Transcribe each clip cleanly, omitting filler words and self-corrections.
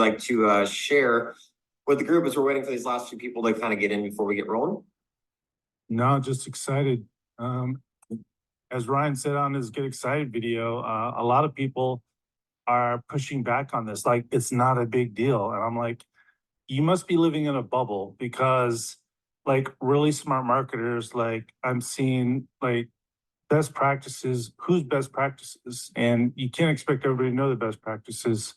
like to share with the group as we're waiting for these last few people to kind of get in before we get rolling? No, just excited. As Ryan said on his Get Excited video, a lot of people are pushing back on this, like it's not a big deal. And I'm like, you must be living in a bubble, because like really smart marketers, like I'm seeing like best practices, who's best practices, and you can't expect everybody to know the best practices.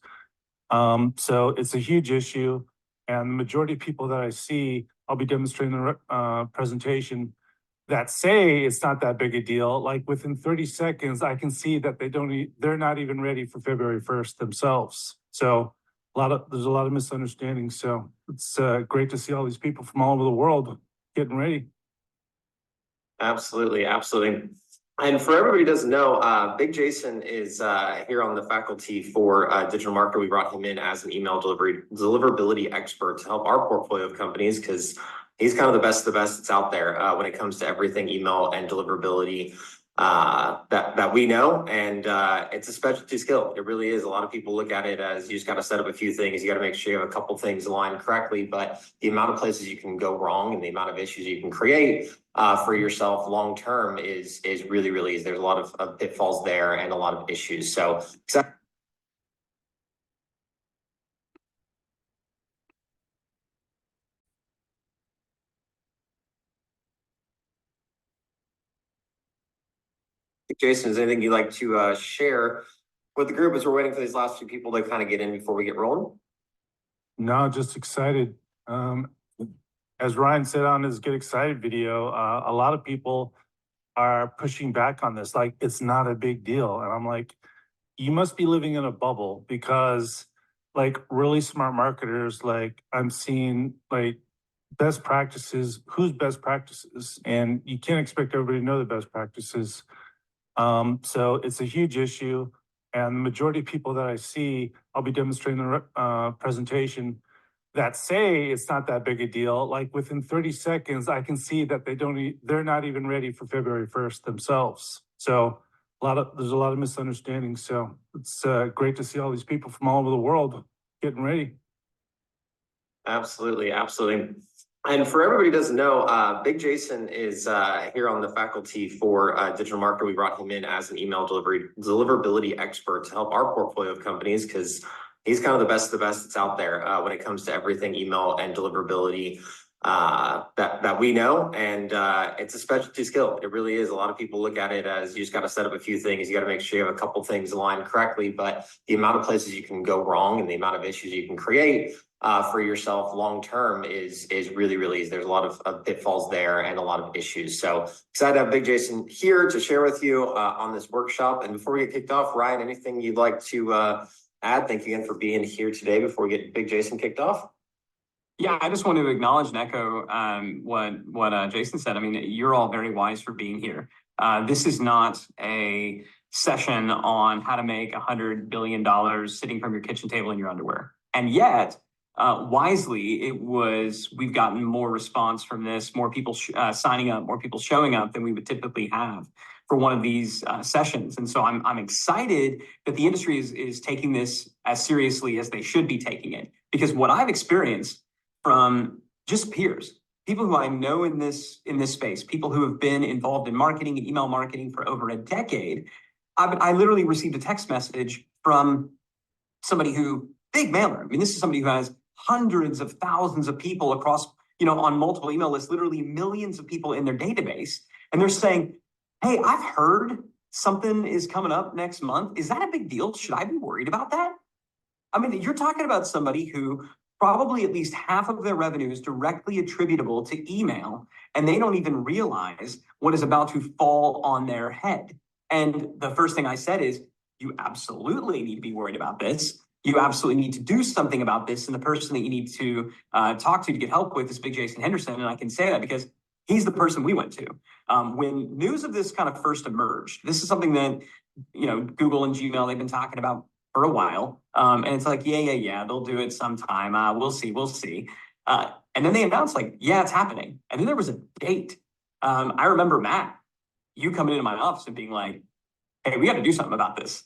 So it's a huge issue. And the majority of people that I see, I'll be demonstrating the presentation, that say it's not that big a deal. Like within 30 seconds, I can see that they're not even ready for February 1st themselves. So there's a lot of misunderstandings. So it's great to see all these people from all over the world getting ready. Absolutely, absolutely. And for everybody who doesn't know, Big Jason is here on the faculty for digital marketer. We brought him in as an email deliverability expert to help our portfolio of companies, because he's kind of the best that's out there when it comes to everything email and deliverability that we know. And it's a specialty skill. It really is. A lot of people look at it as you just got to set up a few things. You got to make sure you have a couple things aligned correctly. But the amount of places you can go wrong and the amount of issues you can create for yourself long term is really there's a lot of pitfalls there and a lot of issues. So Jason, is there anything you'd like to share with the group as we're waiting for these last few people to kind of get in before we get rolling? No, just excited. As Ryan said on his Get Excited video, a lot of people are pushing back on this, like it's not a big deal. And I'm like, you must be living in a bubble, because like really smart marketers, like I'm seeing like best practices, who's best practices, and you can't expect everybody to know the best practices. So it's a huge issue. And the majority of people that I see, I'll be demonstrating the presentation, that say it's not that big a deal. Like within 30 seconds, I can see that they're not even ready for February 1st themselves. So there's a lot of misunderstandings. So it's great to see all these people from all over the world getting ready. Absolutely, absolutely. And for everybody who doesn't know, Big Jason is here on the faculty for digital marketer. We brought him in as an email deliverability expert to help our portfolio of companies, because he's kind of the best that's out there when it comes to everything email and deliverability that we know. And it's a specialty skill. It really is. A lot of people look at it as you just got to set up a few things. You got to make sure you have a couple things aligned correctly. But the amount of places you can go wrong and the amount of issues you can create for yourself long term is really there's a lot of pitfalls there and a lot of issues. So excited to have Big Jason here to share with you on this workshop. And before we get kicked off, Ryan, anything you'd like to add? Thank you again for being here today before we get Big Jason kicked off. Yeah, I just want to acknowledge and echo what Jason said. I mean, you're all very wise for being here. This is not a session on how to make $100 billion sitting from your kitchen table in your underwear. And yet, wisely, we've gotten more response from this, more people signing up, more people showing up than we would typically have for one of these sessions. And so I'm excited that the industry is taking this as seriously as they should be taking it. Because what I've experienced from just peers, people who I know in this space, people who have been involved in marketing and email marketing for over a decade, I literally received a text message from somebody who, big mailer. I mean, this is somebody who has hundreds of thousands of people across, on multiple email lists, literally millions of people in their database. And they're saying, hey, I've heard something is coming up next month. Is that a big deal? Should I be worried about that? I mean, you're talking about somebody who probably at least half of their revenue is directly attributable to email, and they don't even realize what is about to fall on their head. And the first thing I said is, you absolutely need to be worried about this. You absolutely need to do something about this. And the person that you need to talk to get help with is Big Jason Henderson. And I can say that because he's the person we went to. When news of this kind of first emerged, this is something that, Google and Gmail, they've been talking about for a while. And it's like, yeah, they'll do it sometime. We'll see. And then they announced yeah, it's happening. And then there was a date. I remember, Matt, you coming into my office and being like, hey, we got to do something about this.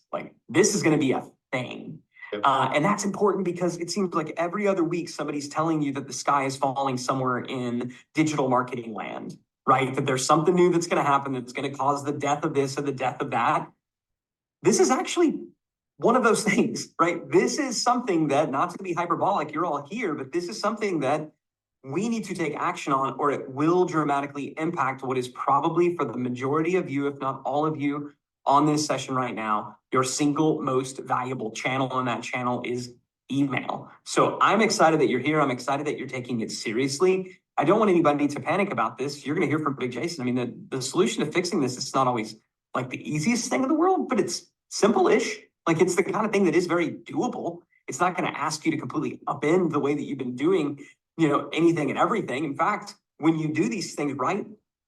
This is going to be a thing. Yep. And that's important because it seems like every other week somebody's telling you that the sky is falling somewhere in digital marketing land, right? That there's something new that's going to happen that's going to cause the death of this or the death of that. This is actually one of those things, right? This is something that, not to be hyperbolic, you're all here, but this is something that we need to take action on, or it will dramatically impact what is probably, for the majority of you, if not all of you on this session right now, your single most valuable channel, and that channel is email. So I'm excited that you're here. I'm excited that you're taking it seriously. I don't want anybody to panic about this. You're going to hear from Big Jason. I mean, the solution to fixing this is not always like the easiest thing in the world, but it's simple-ish. Like, it's the kind of thing that is very doable. It's not going to ask you to completely upend the way that you've been doing, you know, anything and everything. In fact, when you do these things right,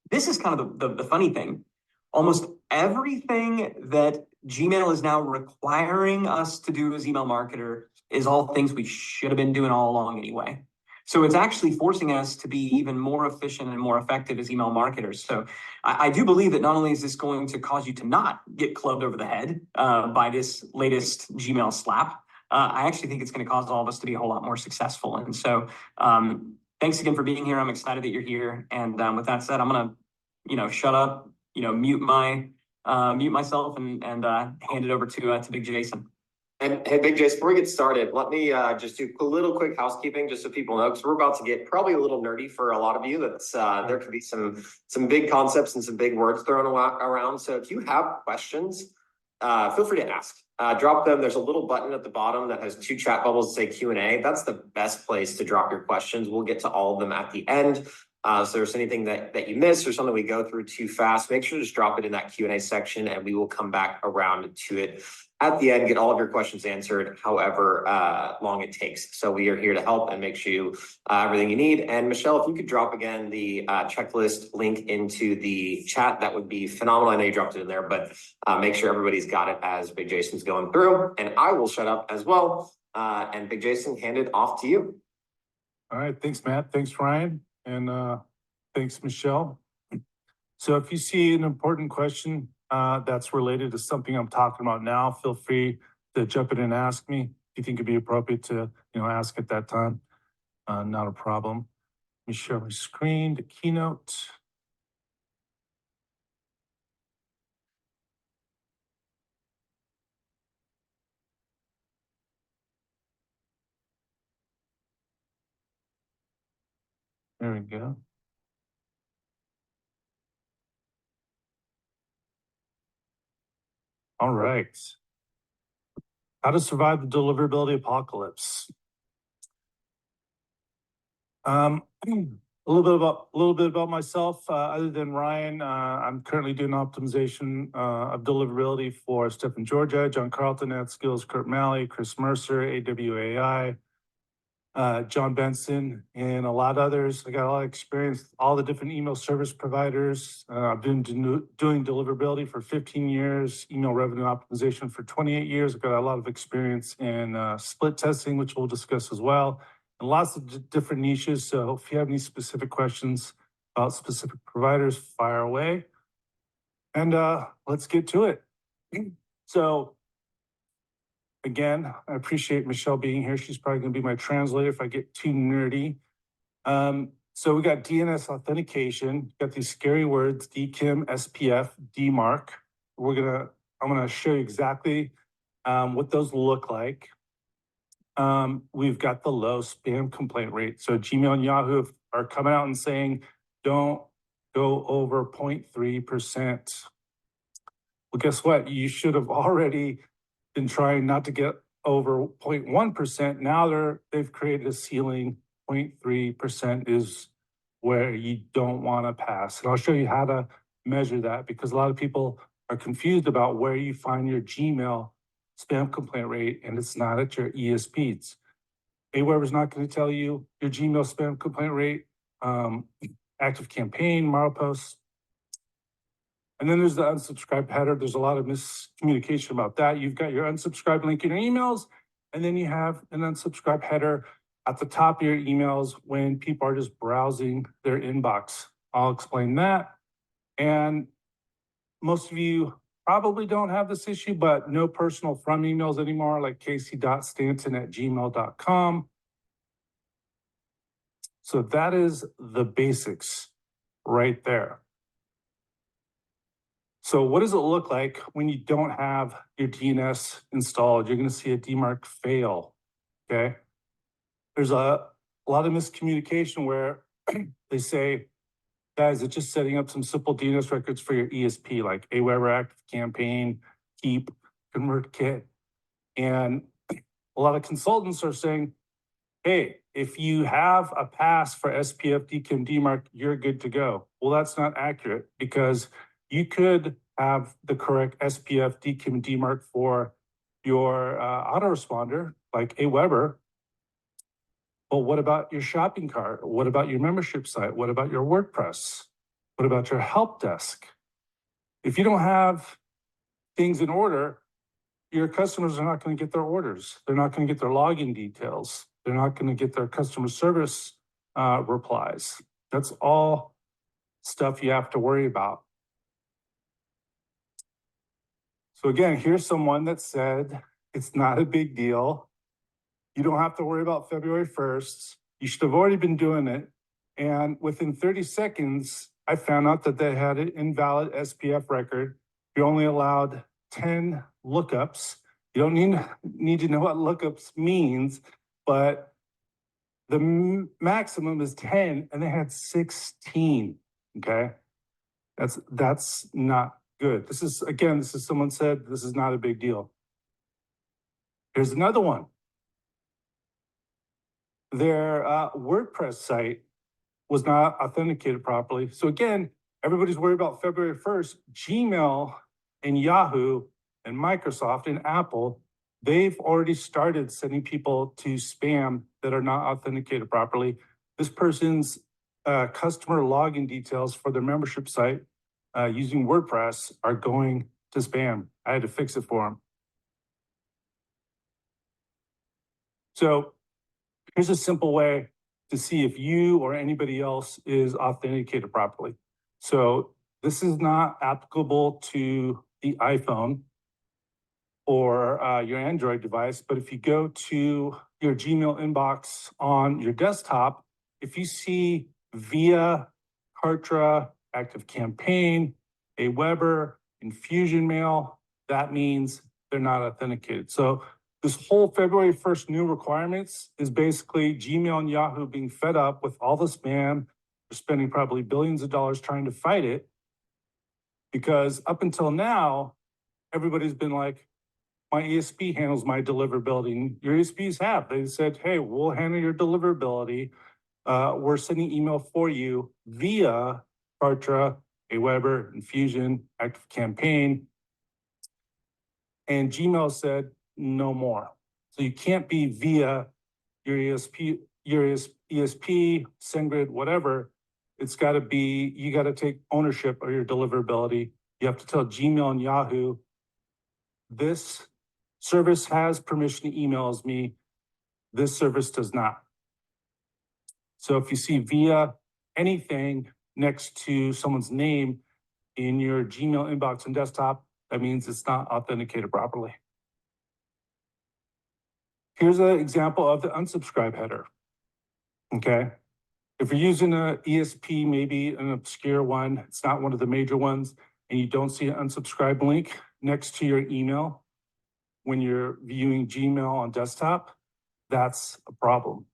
this is kind of the funny thing. Almost everything that Gmail is now requiring us to do as email marketer is all things we should have been doing all along anyway. So it's actually forcing us to be even more efficient and more effective as email marketers. So I do believe that not only is this going to cause you to not get clubbed over the head by this latest Gmail slap, I actually think it's going to cause all of us to be a whole lot more successful. And so thanks again for being here. I'm excited that you're here. And with that said, I'm going to, you know, shut up, you know, mute myself and hand it over to Big Jason. And hey, Big Jason, before we get started, let me just do a little quick housekeeping, just so people know, because we're about to get probably a little nerdy for a lot of you. That's there could be some big concepts and some big words thrown around. So if you have questions, feel free to ask. Drop them. There's a little button at the bottom that has 2 chat bubbles that say Q&A. That's the best place to drop your questions. We'll get to all of them at the end. So if there's anything that you missed or something we go through too fast, make sure to just drop it in that Q&A section, and we will come back around to it at the end, get all of your questions answered, however long it takes. So we are here to help and make sure you everything you need. And Michelle, if you could drop again the checklist link into the chat, that would be phenomenal. I know you dropped it in there, but make sure everybody's got it as Big Jason's going through. And I will shut up as well. And Big Jason, hand it off to you. All right, thanks, Matt. Thanks, Ryan. And thanks, Michelle. So if you see an important question that's related to something I'm talking about now, feel free to jump in and ask me. If you think it'd be appropriate to, you know, ask at that time, not a problem. Let me share my screen to Keynote. There we go. All right. How to survive the deliverability apocalypse. A little bit about myself. Other than Ryan, I'm currently doing optimization of deliverability for Stephen Georgia, John Carlton, AdSkills, Kurt Malley, Chris Mercer, AWAI, John Benson, and a lot of others. I got a lot of experience with all the different email service providers. I've been doing deliverability for 15 years, email revenue optimization for 28 years. I've got a lot of experience in split testing, which we'll discuss as well, and lots of different niches. So if you have any specific questions about specific providers, fire away. And let's get to it. So again, I appreciate Michelle being here. She's probably going to be my translator if I get too nerdy. So we got DNS authentication, got these scary words, DKIM, SPF, DMARC. I'm gonna show you exactly what those look like. We've got the low spam complaint rate. So Gmail and Yahoo are coming out and saying, don't go over 0.3%. Well, guess what? You should have already been trying not to get over 0.1%. Now they've created a ceiling. 0.3% is where you don't want to pass. And I'll show you how to measure that, because a lot of people are confused about where you find your Gmail spam complaint rate, and it's not at your ESPs. Aweber's not going to tell you your Gmail spam complaint rate, active campaign, Mailpost. And then there's the unsubscribe header. There's a lot of miscommunication about that. You've got your unsubscribe link in your emails, and then you have an unsubscribe header at the top of your emails when people are just browsing their inbox. I'll explain that. And most of you probably don't have this issue, but no personal from emails anymore, like casey.stanton@gmail.com. So that is the basics right there. So what does it look like when you don't have your DNS installed? You're going to see a DMARC fail, okay? There's a lot of miscommunication where they say, guys, it's just setting up some simple DNS records for your ESP, like Aweber, Active Campaign, Keep, ConvertKit. And a lot of consultants are saying, hey, if you have a pass for SPF, DKIM, DMARC, you're good to go. Well, that's not accurate because you could have the correct SPF, DKIM, DMARC for your autoresponder, like Aweber. But what about your shopping cart? What about your membership site? What about your WordPress? What about your help desk? If you don't have things in order, your customers are not going to get their orders. They're not going to get their login details. They're not going to get their customer service replies. That's all stuff you have to worry about. So again, here's someone that said it's not a big deal. You don't have to worry about February 1st. You should have already been doing it. And within 30 seconds, I found out that they had an invalid SPF record. You're only allowed 10 lookups. You don't need to know what lookups means, but the maximum is 10 and they had 16, okay? That's not good. This is someone said, this is not a big deal. Here's another one. Their WordPress site was not authenticated properly. So again, everybody's worried about February 1st. Gmail and Yahoo and Microsoft and Apple, they've already started sending people to spam that are not authenticated properly. This person's customer login details for their membership site using WordPress are going to spam. I had to fix it for them. So here's a simple way to see if you or anybody else is authenticated properly. So this is not applicable to the iPhone or your Android device, but if you go to your Gmail inbox on your desktop, if you see Via, Kartra, Active Campaign, Aweber, Infusion Mail, that means they're not authenticated. So this whole February 1st new requirements is basically Gmail and Yahoo being fed up with all the spam. They're spending probably billions of dollars trying to fight it because up until now, everybody's been like, my ESP handles my deliverability. And your ESPs have. They said, hey, we'll handle your deliverability. We're sending email for you via Kartra, Aweber, Infusion, Active Campaign. And Gmail said, no more. So you can't be via your ESP, SendGrid, whatever. It's got to be, you got to take ownership of your deliverability. You have to tell Gmail and Yahoo, this service has permission to emails me. This service does not. So if you see via anything next to someone's name in your Gmail inbox and desktop, that means it's not authenticated properly. Here's an example of the unsubscribe header, okay? If you're using an ESP, maybe an obscure one, it's not one of the major ones, and you don't see an unsubscribe link next to your email when you're viewing Gmail on desktop, that's a problem.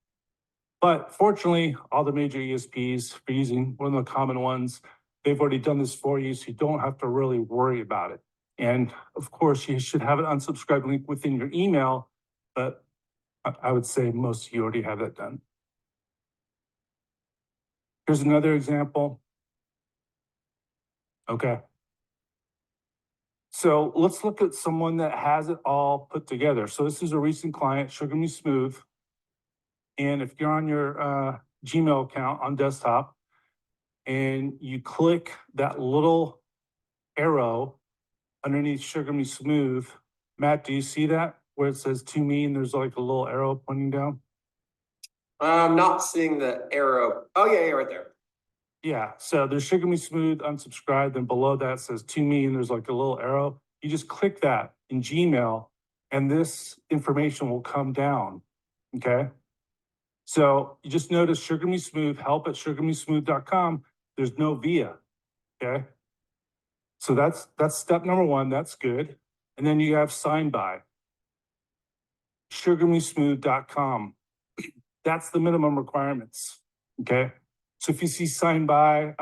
But fortunately, all the major ESPs, for using one of the common ones, they've already done this for you, so you don't have to really worry about it. And of course, you should have an unsubscribe link within your email, but I would say most of you already have that done. Here's another example. Okay. So let's look at someone that has it all put together. So this is a recent client, Sugar Me Smooth. And if you're on your Gmail account on desktop and you click that little arrow underneath Sugar Me Smooth, Matt, do you see that where it says to me and there's like a little arrow pointing down? I'm not seeing the arrow. Oh yeah, right there. Yeah, so there's Sugar Me Smooth, unsubscribe, then below that says to me, and there's like a little arrow. You just click that in Gmail and this information will come down, okay? So you just notice Sugar Me Smooth, help@sugarmesmooth.com. There's no via, okay? So that's step number one, that's good. And then you have sign by. sugarmesmooth.com. That's the minimum requirements, okay? So if you see sign by,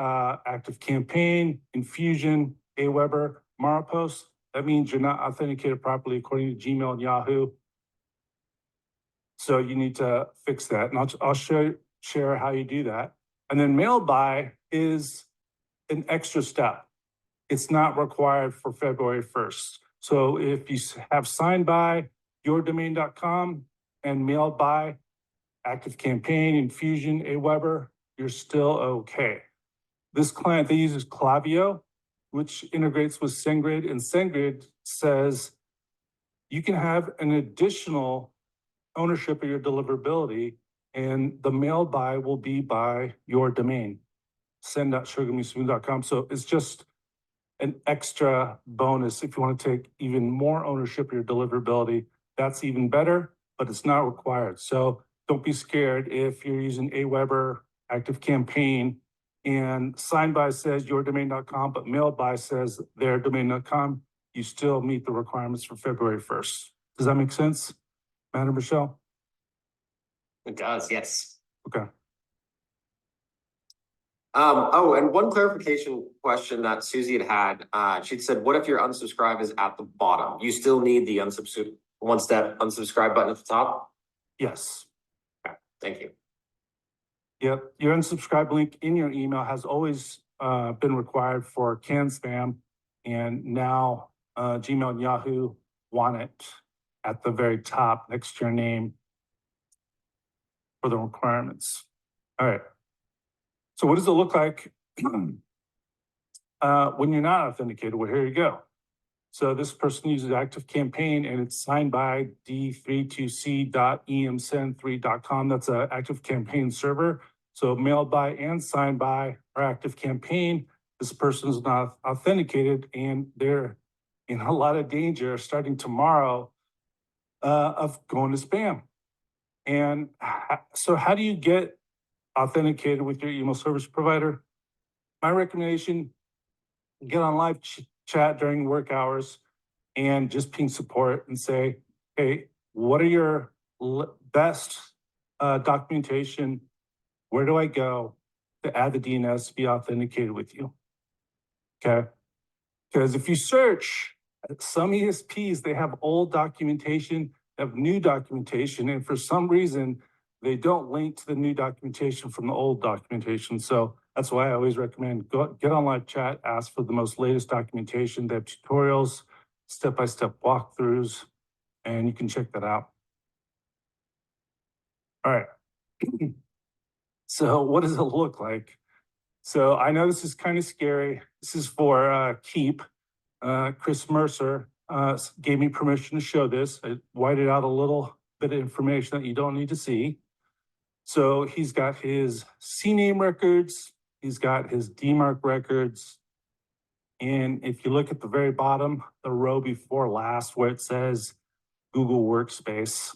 active campaign, infusion, Aweber, Marpost, that means you're not authenticated properly according to Gmail and Yahoo. So you need to fix that. And I'll share how you do that. And then mail by is an extra step. It's not required for February 1st. So if you have signed by yourdomain.com and mailed by active campaign, infusion, Aweber, you're still okay. This client, they uses Klaviyo, which integrates with SendGrid, and SendGrid says you can have an additional ownership of your deliverability, and the mail by will be by your domain, send.sugarmesmooth.com. So it's just an extra bonus if you want to take even more ownership of your deliverability. That's even better, but it's not required. So don't be scared if you're using Aweber, active campaign, and signed by says yourdomain.com, but mailed by says theirdomain.com, you still meet the requirements for February 1st. Does that make sense, Madam Michelle? It does, yes. Okay. Oh, and one clarification question that Susie had, she'd said, what if your unsubscribe is at the bottom? You still need the one-step unsubscribe button at the top? Yes. Okay, thank you. Yep, your unsubscribe link in your email has always been required for canned spam, and now Gmail and Yahoo want it at the very top next to your name for the requirements. All right. So what does it look like when you're not authenticated? Well, here you go. So this person uses active campaign and it's signed by d32c.emsend3.com. That's an active campaign server. So mailed by and signed by our active campaign. This person is not authenticated and they're in a lot of danger starting tomorrow of going to spam. And so how do you get authenticated with your email service provider? My recommendation, get on live chat during work hours and just ping support and say, hey, what are your best documentation? Where do I go to add the DNS to be authenticated with you? Okay. Because if you search some ESPs, they have old documentation, have new documentation, and for some reason, they don't link to the new documentation from the old documentation. So that's why I always recommend get on live chat, ask for the most latest documentation. They have tutorials, step-by-step walkthroughs, and you can check that out. All right. So what does it look like? So I know this is kind of scary. This is for Keep. Chris Mercer gave me permission to show this. I whited out a little bit of information that you don't need to see. So he's got his CNAME records, he's got his DMARC records. And if you look at the very bottom, the row before last where it says Google Workspace,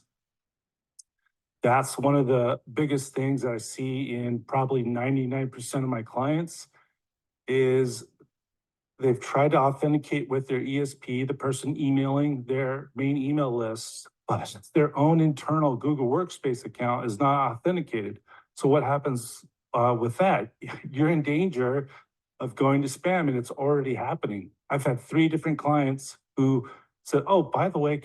that's one of the biggest things that I see in probably 99% of my clients is they've tried to authenticate with their ESP, the person emailing their main email list, but their own internal Google Workspace account is not authenticated. So what happens with that? You're in danger of going to spam, and it's already happening. I've had 3 different clients who said, oh, by the way,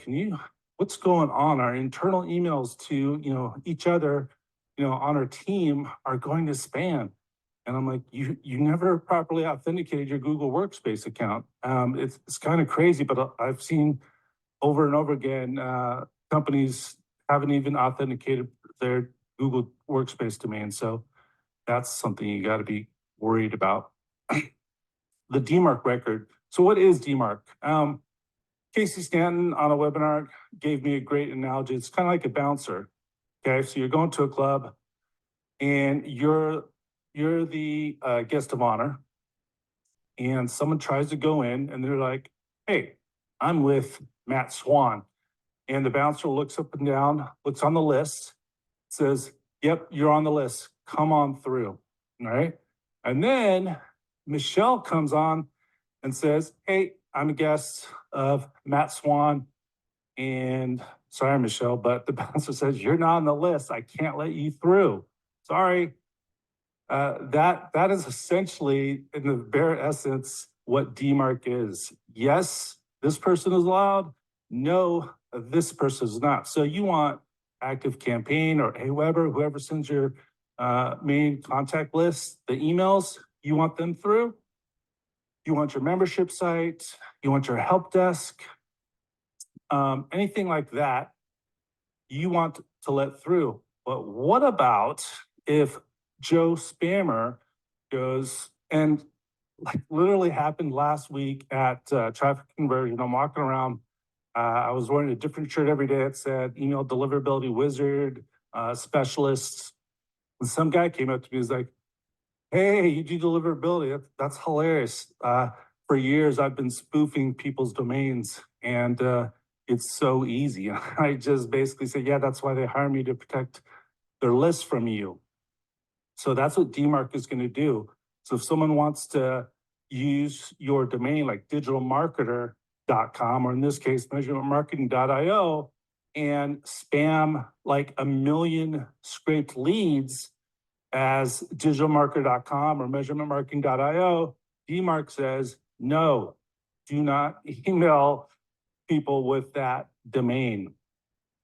what's going on? Our internal emails to, each other, on our team are going to spam. And I'm like, you never properly authenticated your Google Workspace account. It's kind of crazy, but I've seen over and over again, companies haven't even authenticated their Google Workspace domain. So that's something you got to be worried about. The DMARC record. So what is DMARC? Casey Stanton on a webinar gave me a great analogy. It's kind of like a bouncer. Okay, so you're going to a club and you're you're the guest of honor and someone tries to go in and they're like, hey, I'm with Matt Swan. And the bouncer looks up and down, looks on the list, says, yep, you're on the list. Come on through. All right. And then Michelle comes on and says, hey, I'm a guest of Matt Swan. And sorry, Michelle, but the bouncer says, you're not on the list. I can't let you through. Sorry. That is essentially, in the bare essence, what DMARC is. Yes, this person is allowed. No, this person is not. So you want Active Campaign or AWeber, whoever sends your main contact list, the emails, you want them through. You want your membership site. You want your help desk. Anything like that, you want to let through. But what about if Joe Spammer goes, and like literally happened last week at Traffic Conversion. I'm walking around. I was wearing a different shirt every day. It said email deliverability wizard specialists. And some guy came up to me, he's like, hey, you do deliverability. That's hilarious. For years, I've been spoofing people's domains and it's so easy. I just basically said, yeah, that's why they hire me, to protect their list from you. So that's what DMARC is going to do. So if someone wants to use your domain like digitalmarketer.com, or in this case, measurementmarketing.io, and spam like 1 million scraped leads as digitalmarketer.com or measurementmarketing.io, DMARC says, no, do not email people with that domain.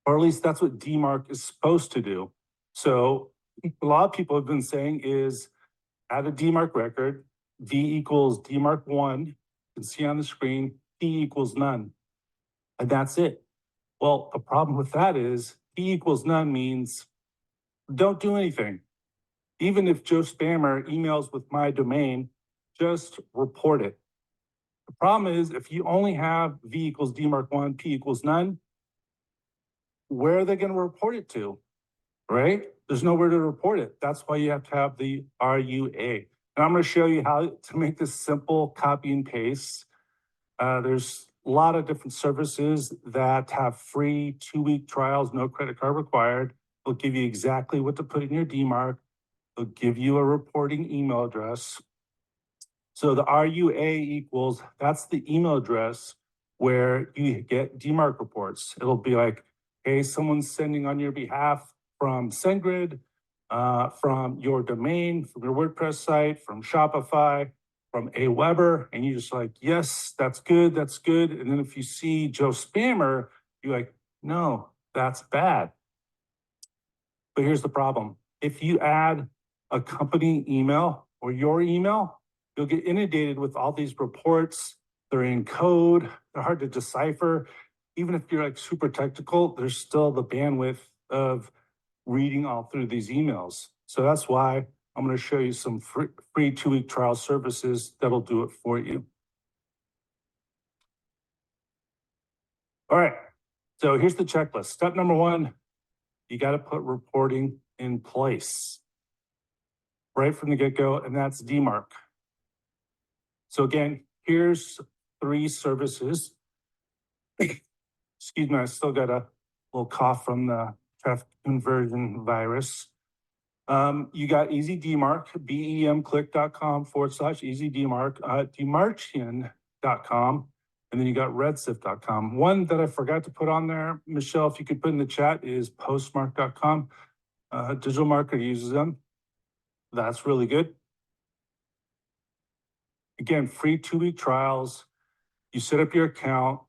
Or at least that's what DMARC is supposed to do. So a lot of people have been saying is add a DMARC record, V equals DMARC1, you can see on the screen, P equals none. And that's it. Well, the problem with that is P equals none means don't do anything. Even if Joe Spammer emails with my domain, just report it. The problem is if you only have V equals DMARC1, P equals none, where are they going to report it to? Right? There's nowhere to report it. That's why you have to have the RUA. And I'm going to show you how to make this simple copy and paste. There's a lot of different services that have free 2-week trials, no credit card required. They'll give you exactly what to put in your DMARC. They'll give you a reporting email address. So the RUA equals, that's the email address where you get DMARC reports. It'll be like, hey, someone's sending on your behalf from SendGrid, from your domain, from your WordPress site, from Shopify, from AWeber, and you're just like, yes, that's good, that's good. And then if you see Joe Spammer, you're like, no, that's bad. But here's the problem. If you add a company email or your email, you'll get inundated with all these reports. They're in code, they're hard to decipher. Even if you're like super technical, there's still the bandwidth of reading all through these emails. So that's why I'm going to show you some free 2-week trial services that'll do it for you. All right, so here's the checklist. Step number 1, you got to put reporting in place right from the get-go, and that's DMARC. So again, here's 3 services. Excuse me, I still got a little cough from the traffic conversion virus. You got Easy DMARC, bemclick.com/Easy DMARC, DMARCian.com, and then you got redshift.com. One that I forgot to put on there, Michelle, if you could put in the chat, is postmark.com. Digital Marketer uses them. That's really good. Again, free 2-week trials. You set up your account,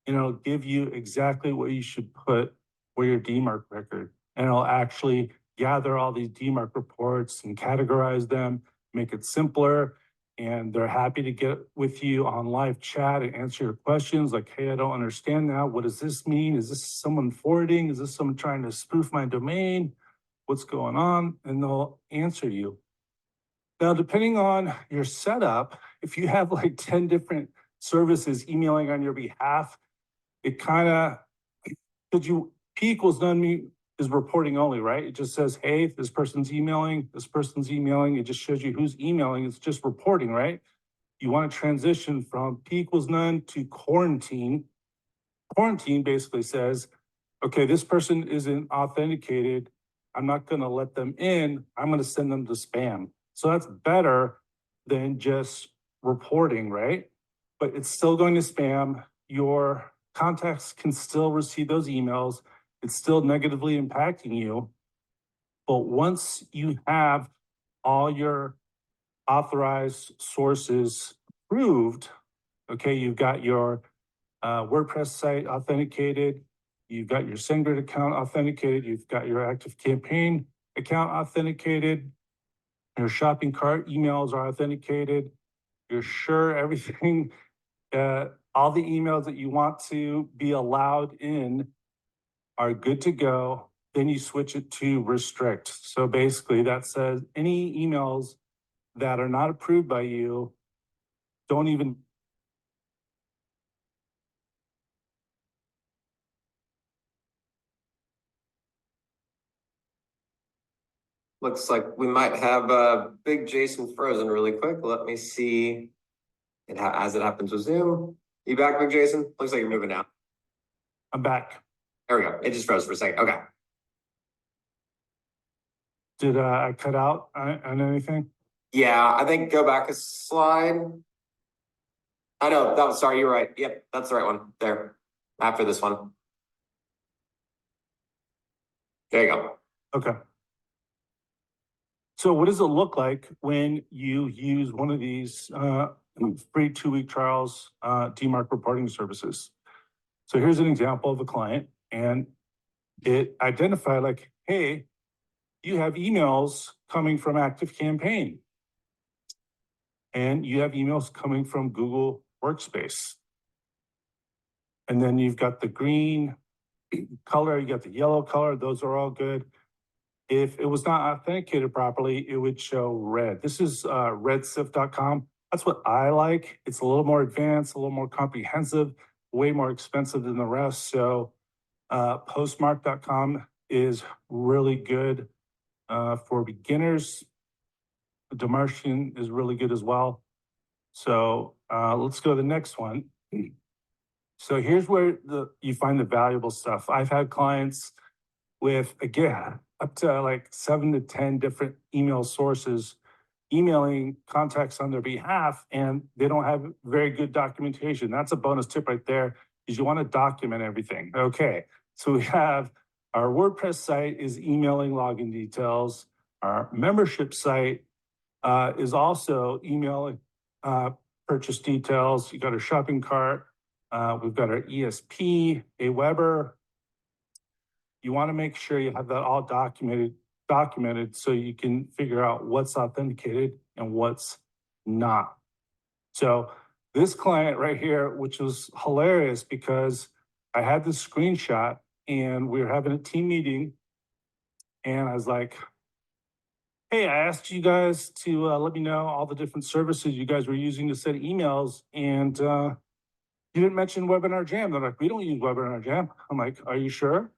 and it'll give you exactly what you should put for your DMARC record. And it'll actually gather all these DMARC reports and categorize them, make it simpler. And they're happy to get with you on live chat and answer your questions like, hey, I don't understand that. What does this mean? Is this someone forwarding? Is this someone trying to spoof my domain? What's going on? And they'll answer you. Now, depending on your setup, if you have like 10 different services emailing on your behalf, it kind of, could you, P equals none is reporting only, right? It just says, hey, this person's emailing, this person's emailing. It just shows you who's emailing. It's just reporting, right? You want to transition from P equals none to quarantine. Quarantine basically says, okay, this person isn't authenticated. I'm not going to let them in. I'm going to send them to spam. So that's better than just reporting, right? But it's still going to spam. Your contacts can still receive those emails. It's still negatively impacting you. But once you have all your authorized sources approved, okay, you've got your WordPress site authenticated, you've got your SendGrid account authenticated, you've got your ActiveCampaign account authenticated, your shopping cart emails are authenticated, you're sure everything, all the emails that you want to be allowed in are good to go, then you switch it to restrict. So basically that says any emails that are not approved by you, don't even. Looks like we might have Big Jason frozen really quick. Let me see. As it happens with Zoom. You back, Big Jason? Looks like you're moving now. I'm back. There we go. It just froze for a second. Okay. Did I cut out on anything? Yeah, I think go back a slide. I know that was, sorry, you're right. Yep, that's the right one there. After this one. There you go. Okay. So what does it look like when you use one of these free 2-week trials, DMARC reporting services? So here's an example of a client, and it identified like, hey, you have emails coming from ActiveCampaign, and you have emails coming from Google Workspace. And then you've got the green color, you got the yellow color, those are all good. If it was not authenticated properly, it would show red. This is redsif.com. That's what I like. It's a little more advanced, a little more comprehensive, way more expensive than the rest. So postmark.com is really good for beginners. DMARC is really good as well. So let's go to the next one. So here's where you find the valuable stuff. I've had clients with, again, up to like 7 to 10 different email sources emailing contacts on their behalf, and they don't have very good documentation. That's a bonus tip right there, is you want to document everything. Okay, so we have our WordPress site is emailing login details. Our membership site is also emailing purchase details. You got our shopping cart. We've got our ESP, Aweber. You want to make sure you have that all documented so you can figure out what's authenticated and what's not. So this client right here, which was hilarious because I had this screenshot and we were having a team meeting and I was like, hey, I asked you guys to let me know all the different services you guys were using to send emails, and you didn't mention Webinar Jam. They're like, we don't use Webinar Jam. I'm like, are you sure?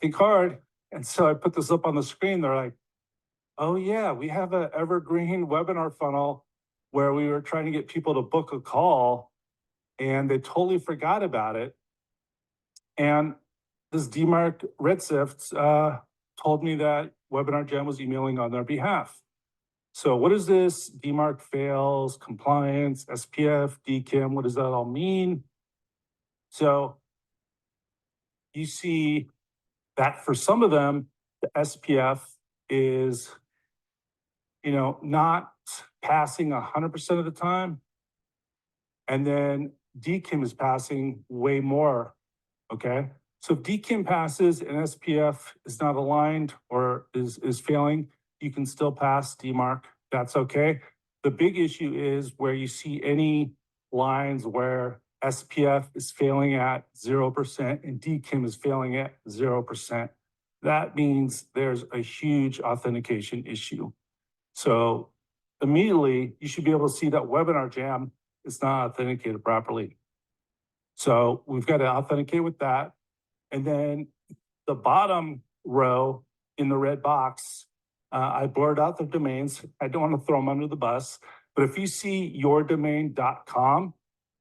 Think hard. And so I put this up on the screen. They're like, oh yeah, we have an evergreen webinar funnel where we were trying to get people to book a call and they totally forgot about it. And this DMARC Redshift told me that Webinar Jam was emailing on their behalf. So what is this? DMARC fails, compliance, SPF, DKIM, what does that all mean? So you see that for some of them, the SPF is, not passing 100% of the time. And then DKIM is passing way more, okay? So if DKIM passes and SPF is not aligned or is failing, you can still pass DMARC, that's okay. The big issue is where you see any lines where SPF is failing at 0% and DKIM is failing at 0%. That means there's a huge authentication issue. So immediately you should be able to see that Webinar Jam is not authenticated properly. So we've got to authenticate with that. And then the bottom row in the red box, I blurred out the domains. I don't want to throw them under the bus, but if you see yourdomain.com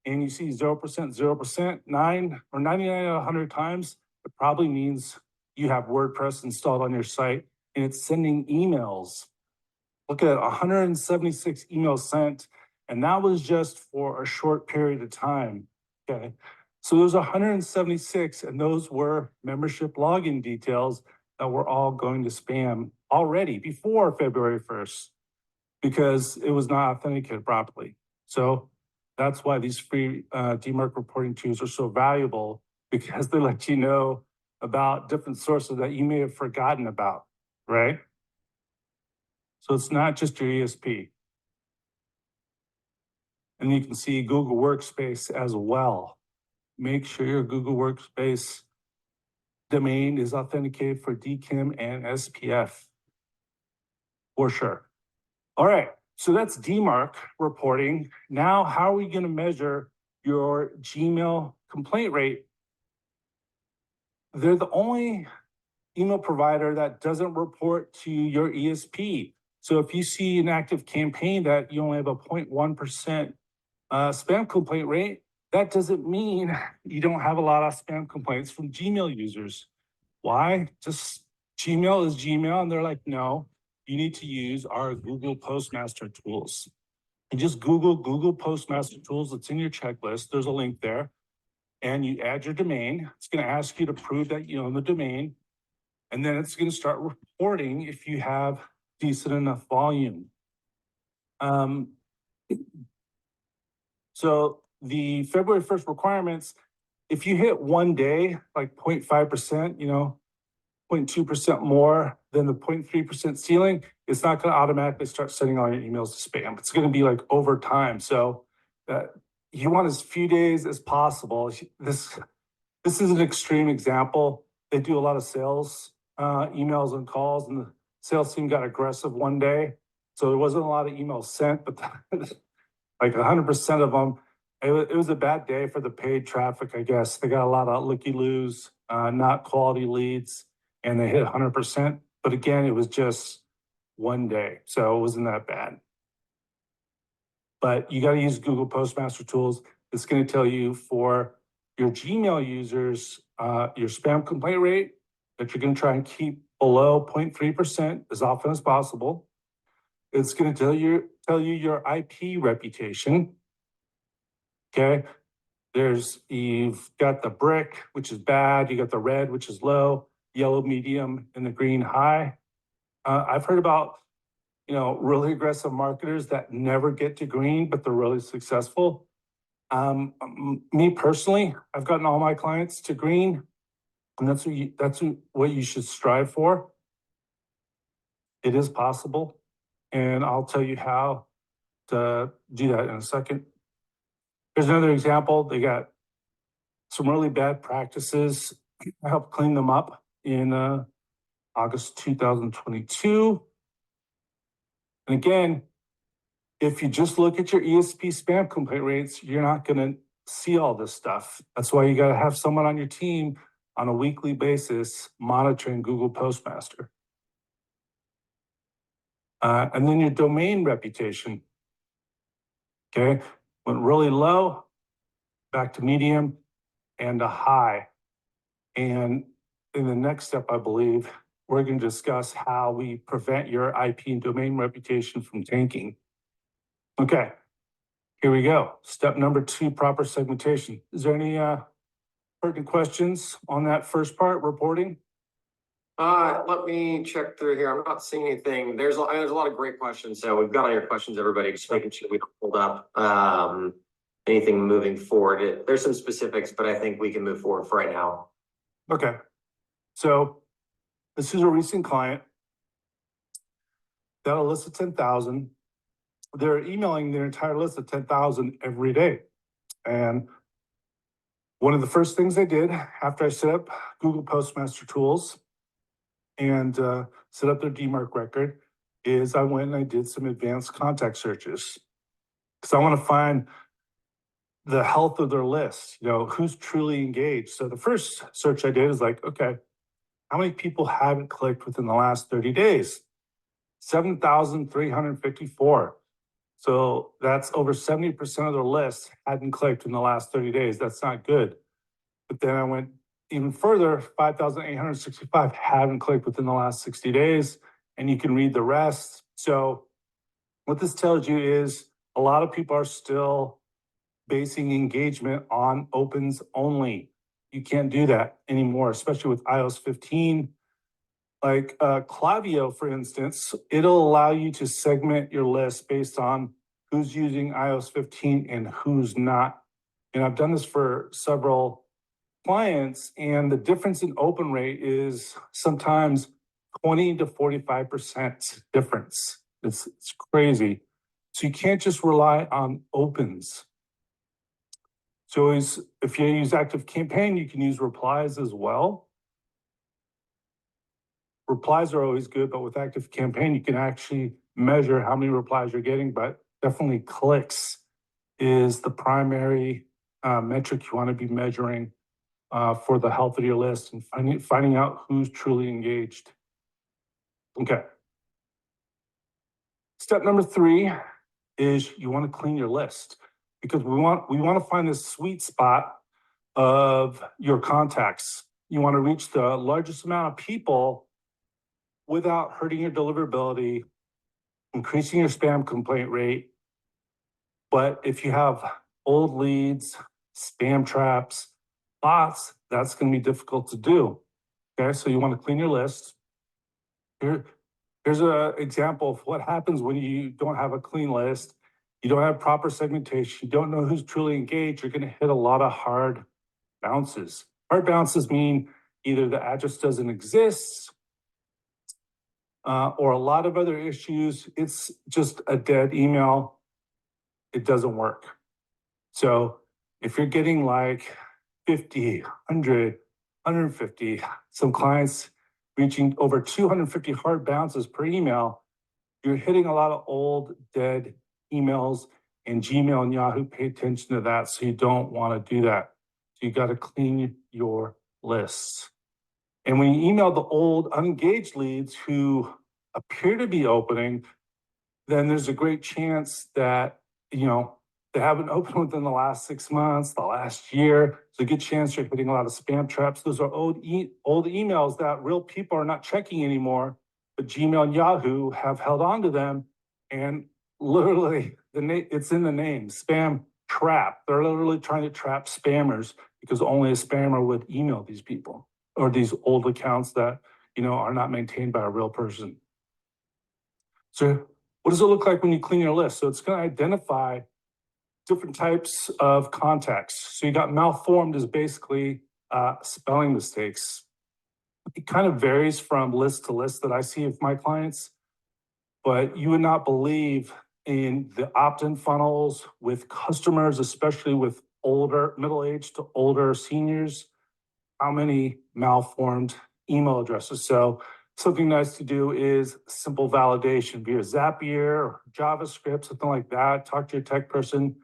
and you see 0%, 0%, 9 or 99 out of 100 times, it probably means you have WordPress installed on your site and it's sending emails. Look at 176 emails sent, and that was just for a short period of time. Okay. So there's 176, and those were membership login details that were all going to spam already before February 1st because it was not authenticated properly. So that's why these free DMARC reporting tools are so valuable, because they let you know about different sources that you may have forgotten about, right? So it's not just your ESP. And you can see Google Workspace as well. Make sure your Google Workspace domain is authenticated for DKIM and SPF, for sure. All right, so that's DMARC reporting. Now, how are we going to measure your Gmail complaint rate? They're the only email provider that doesn't report to your ESP. So if you see an active campaign that you only have a 0.1% spam complaint rate, that doesn't mean you don't have a lot of spam complaints from Gmail users. Why? Just Gmail is Gmail, and they're like, no, you need to use our Google Postmaster tools. And just Google Postmaster tools. It's in your checklist. There's a link there. And you add your domain. It's going to ask you to prove that you own the domain. And then it's going to start reporting if you have decent enough volume. So the February 1st requirements, if you hit one day, like 0.5%, 0.2% more than the 0.3% ceiling, it's not going to automatically start sending all your emails to spam. It's going to be like over time. So you want as few days as possible. This is an extreme example. They do a lot of sales emails and calls, and the sales team got aggressive one day. So there wasn't a lot of emails sent, but like 100% of them, it was a bad day for the paid traffic, I guess. They got a lot of looky-loos, not quality leads, and they hit 100%. But again, it was just one day, so it wasn't that bad. But you got to use Google Postmaster tools. It's going to tell you for your Gmail users, your spam complaint rate, that you're going to try and keep below 0.3% as often as possible. It's going to tell you your IP reputation. Okay, you've got the brick, which is bad. You got the red, which is low, yellow, medium, and the green, high. I've heard about, really aggressive marketers that never get to green, but they're really successful. Me personally, I've gotten all my clients to green, and that's what you should strive for. It is possible, and I'll tell you how to do that in a second. Here's another example. They got some really bad practices. I helped clean them up in August 2022. And again, if you just look at your ESP spam complaint rates, you're not going to see all this stuff. That's why you got to have someone on your team on a weekly basis monitoring Google Postmaster. And then your domain reputation. Okay, went really low, back to medium, and a high. And in the next step, I believe, we're going to discuss how we prevent your IP and domain reputation from tanking. Okay, here we go. Step number 2, proper segmentation. Is there any pertinent questions on that first part, reporting? Let me check through here. I'm not seeing anything. There's a lot of great questions. So we've got all your questions, everybody. Just making sure we don't hold up anything moving forward. There's some specifics, but I think we can move forward for right now. Okay. So this is a recent client. Got a list of 10,000. They're emailing their entire list of 10,000 every day. And one of the first things I did after I set up Google Postmaster tools and set up their DMARC record is I went and I did some advanced contact searches, because I want to find the health of their list, who's truly engaged. So the first search I did is like, okay, how many people haven't clicked within the last 30 days? 7,354. So that's over 70% of their list hadn't clicked in the last 30 days. That's not good. But then I went even further, 5,865 haven't clicked within the last 60 days, and you can read the rest. So what this tells you is a lot of people are still basing engagement on opens only. You can't do that anymore, especially with iOS 15. Like Klaviyo, for instance, it'll allow you to segment your list based on who's using iOS 15 and who's not. And I've done this for several clients, and the difference in open rate is sometimes 20 to 45% difference. It's crazy. So you can't just rely on opens. So if you use ActiveCampaign, you can use replies as well. Replies are always good, but with ActiveCampaign, you can actually measure how many replies you're getting, but definitely clicks is the primary metric you want to be measuring for the health of your list and finding out who's truly engaged. Okay. Step number 3 is you want to clean your list, because we want to find this sweet spot of your contacts. You want to reach the largest amount of people without hurting your deliverability, increasing your spam complaint rate. But if you have old leads, spam traps, bots, that's going to be difficult to do. Okay, so you want to clean your list. Here's an example of what happens when you don't have a clean list. You don't have proper segmentation. You don't know who's truly engaged. You're going to hit a lot of hard bounces. Hard bounces mean either the address doesn't exist, or a lot of other issues. It's just a dead email. It doesn't work. So if you're getting like 50, 100, 150, some clients reaching over 250 hard bounces per email, you're hitting a lot of old, dead emails, and Gmail and Yahoo pay attention to that. So you don't want to do that. So you got to clean your lists. And when you email the old unengaged leads who appear to be opening, then there's a great chance that, they haven't opened within the last 6 months, the last year. There's a good chance you're hitting a lot of spam traps. Those are old emails that real people are not checking anymore, but Gmail and Yahoo have held on to them. And literally, it's in the name, spam trap. They're literally trying to trap spammers because only a spammer would email these people or these old accounts that, are not maintained by a real person. So what does it look like when you clean your list? So it's going to identify different types of contacts. So you got malformed is basically spelling mistakes. It kind of varies from list to list that I see with my clients, but you would not believe in the opt-in funnels with customers, especially with older, middle-aged to older seniors, how many malformed email addresses. So something nice to do is simple validation via Zapier or JavaScript, something like that. Talk to your tech person,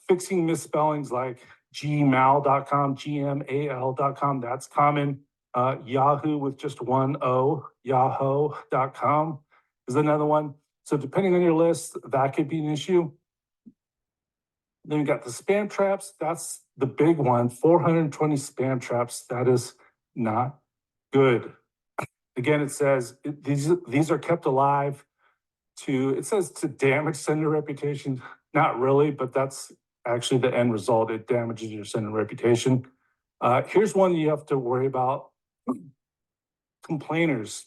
fixing misspellings like gmail.com, gmail.com, that's common. Yahoo with just one O, yahoo.com is another one. So depending on your list, that could be an issue. Then you got the spam traps. That's the big one, 420 spam traps. That is not good. Again, it says these are kept alive it says to damage sender reputation. Not really, but that's actually the end result. It damages your sender reputation. Here's one you have to worry about. Complainers.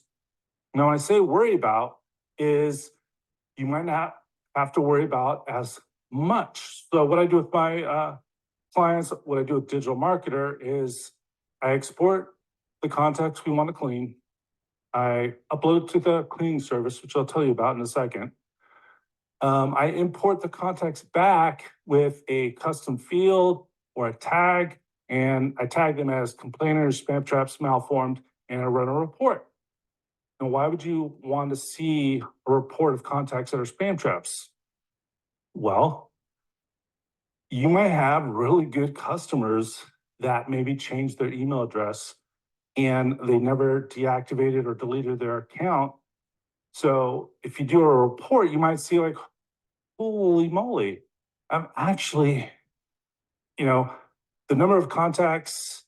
Now, when I say worry about is you might not have to worry about as much. So what I do with my clients, what I do with digital marketer is I export the contacts we want to clean. I upload to the cleaning service, which I'll tell you about in a second. I import the contacts back with a custom field or a tag, and I tag them as complainers, spam traps, malformed, and I run a report. Now, why would you want to see a report of contacts that are spam traps? Well, you might have really good customers that maybe change their email address and they never deactivated or deleted their account. So if you do a report, you might see like, holy moly, I'm actually, the number of contacts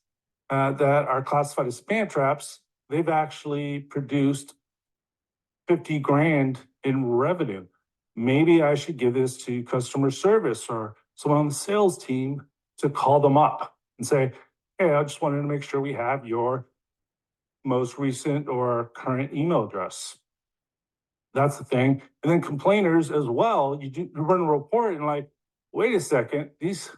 that are classified as spam traps, they've actually produced 50 grand in revenue. Maybe I should give this to customer service or someone on the sales team to call them up and say, hey, I just wanted to make sure we have your most recent or current email address. That's the thing. And then complainers as well. You run a report and like, wait a second, this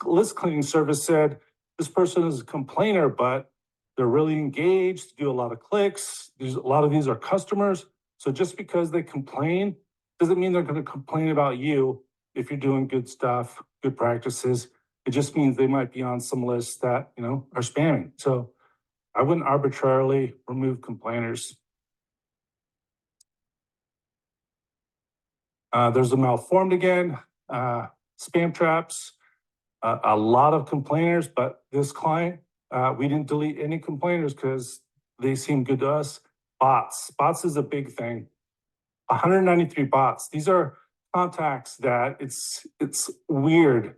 list cleaning service said this person is a complainer, but they're really engaged, do a lot of clicks. A lot of these are customers. So just because they complain doesn't mean they're going to complain about you if you're doing good stuff, good practices. It just means they might be on some lists that, are spamming. So I wouldn't arbitrarily remove complainers. There's a malformed again, spam traps, a lot of complainers, but this client, we didn't delete any complainers because they seem good to us. Bots is a big thing. 193 bots. These are contacts that it's weird.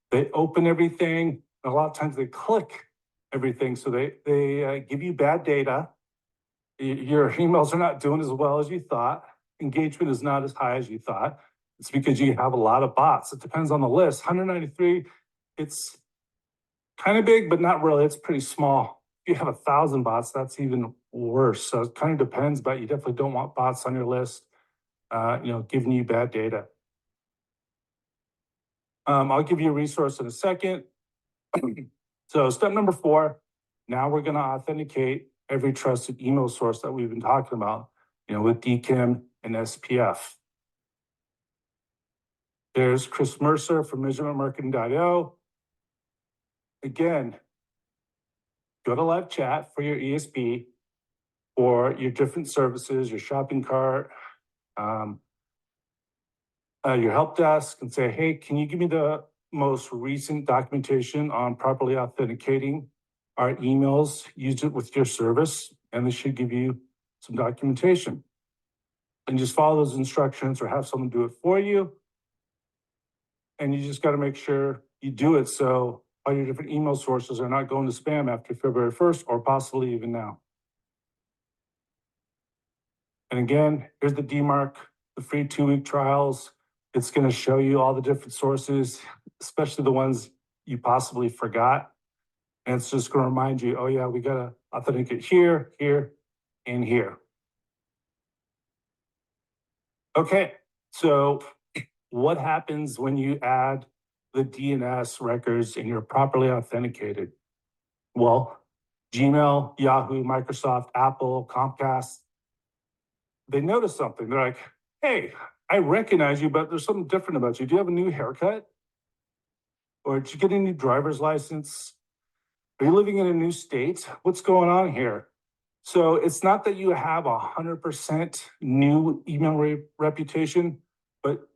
They open everything. A lot of times they click everything. So they give you bad data. Your emails are not doing as well as you thought. Engagement is not as high as you thought. It's because you have a lot of bots. It depends on the list. 193, it's kind of big, but not really. It's pretty small. If you have 1,000 bots, that's even worse. So it kind of depends, but you definitely don't want bots on your list, giving you bad data. I'll give you a resource in a second. So step number 4, now we're going to authenticate every trusted email source that we've been talking about, with DKIM and SPF. There's Chris Mercer from measurementmarketing.io. Again, go to live chat for your ESP or your different services, your shopping cart, your help desk, and say, hey, can you give me the most recent documentation on properly authenticating our emails, use it with your service, and they should give you some documentation. And just follow those instructions or have someone do it for you. And you just got to make sure you do it so all your different email sources are not going to spam after February 1st or possibly even now. And again, here's the DMARC, the free 2-week trials. It's going to show you all the different sources, especially the ones you possibly forgot. And it's just going to remind you, oh yeah, we got to authenticate here, here, and here. Okay, so what happens when you add the DNS records and you're properly authenticated? Well, Gmail, Yahoo, Microsoft, Apple, Comcast, they notice something. They're like, hey, I recognize you, but there's something different about you. Do you have a new haircut? Or did you get a new driver's license? Are you living in a new state? What's going on here? So it's not that you have 100% new email reputation, but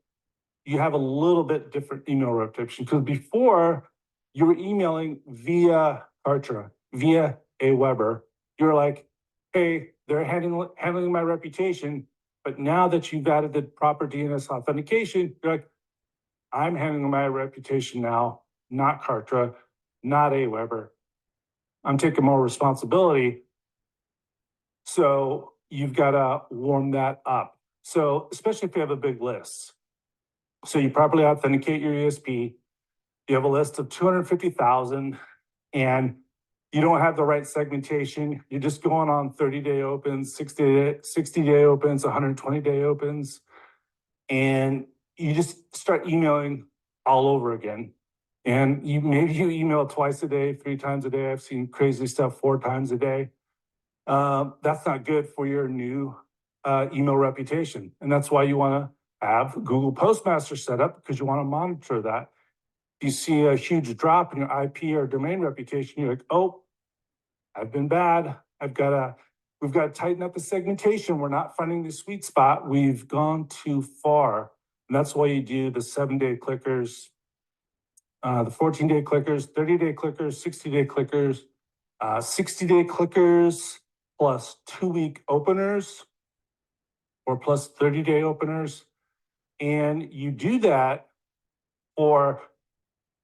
you have a little bit different email reputation. Because before you were emailing via Kartra, via Aweber, you're like, hey, they're handling my reputation. But now that you've added the proper DNS authentication, you're like, I'm handling my reputation now, not Kartra, not Aweber. I'm taking more responsibility. So you've got to warm that up. So especially if you have a big list. So you properly authenticate your ESP. You have a list of 250,000 and you don't have the right segmentation. You're just going on 30-day opens, 60-day opens, 120-day opens. And you just start emailing all over again. And maybe you email twice a day, 3 times a day. I've seen crazy stuff 4 times a day. That's not good for your new email reputation. And that's why you want to have Google Postmaster set up, because you want to monitor that. If you see a huge drop in your IP or domain reputation, you're like, oh, I've been bad. We've got to tighten up the segmentation. We're not finding the sweet spot. We've gone too far. And that's why you do the 7-day clickers, the 14-day clickers, 30-day clickers, 60-day clickers, 60-day clickers plus 2-week openers or plus 30-day openers. And you do that for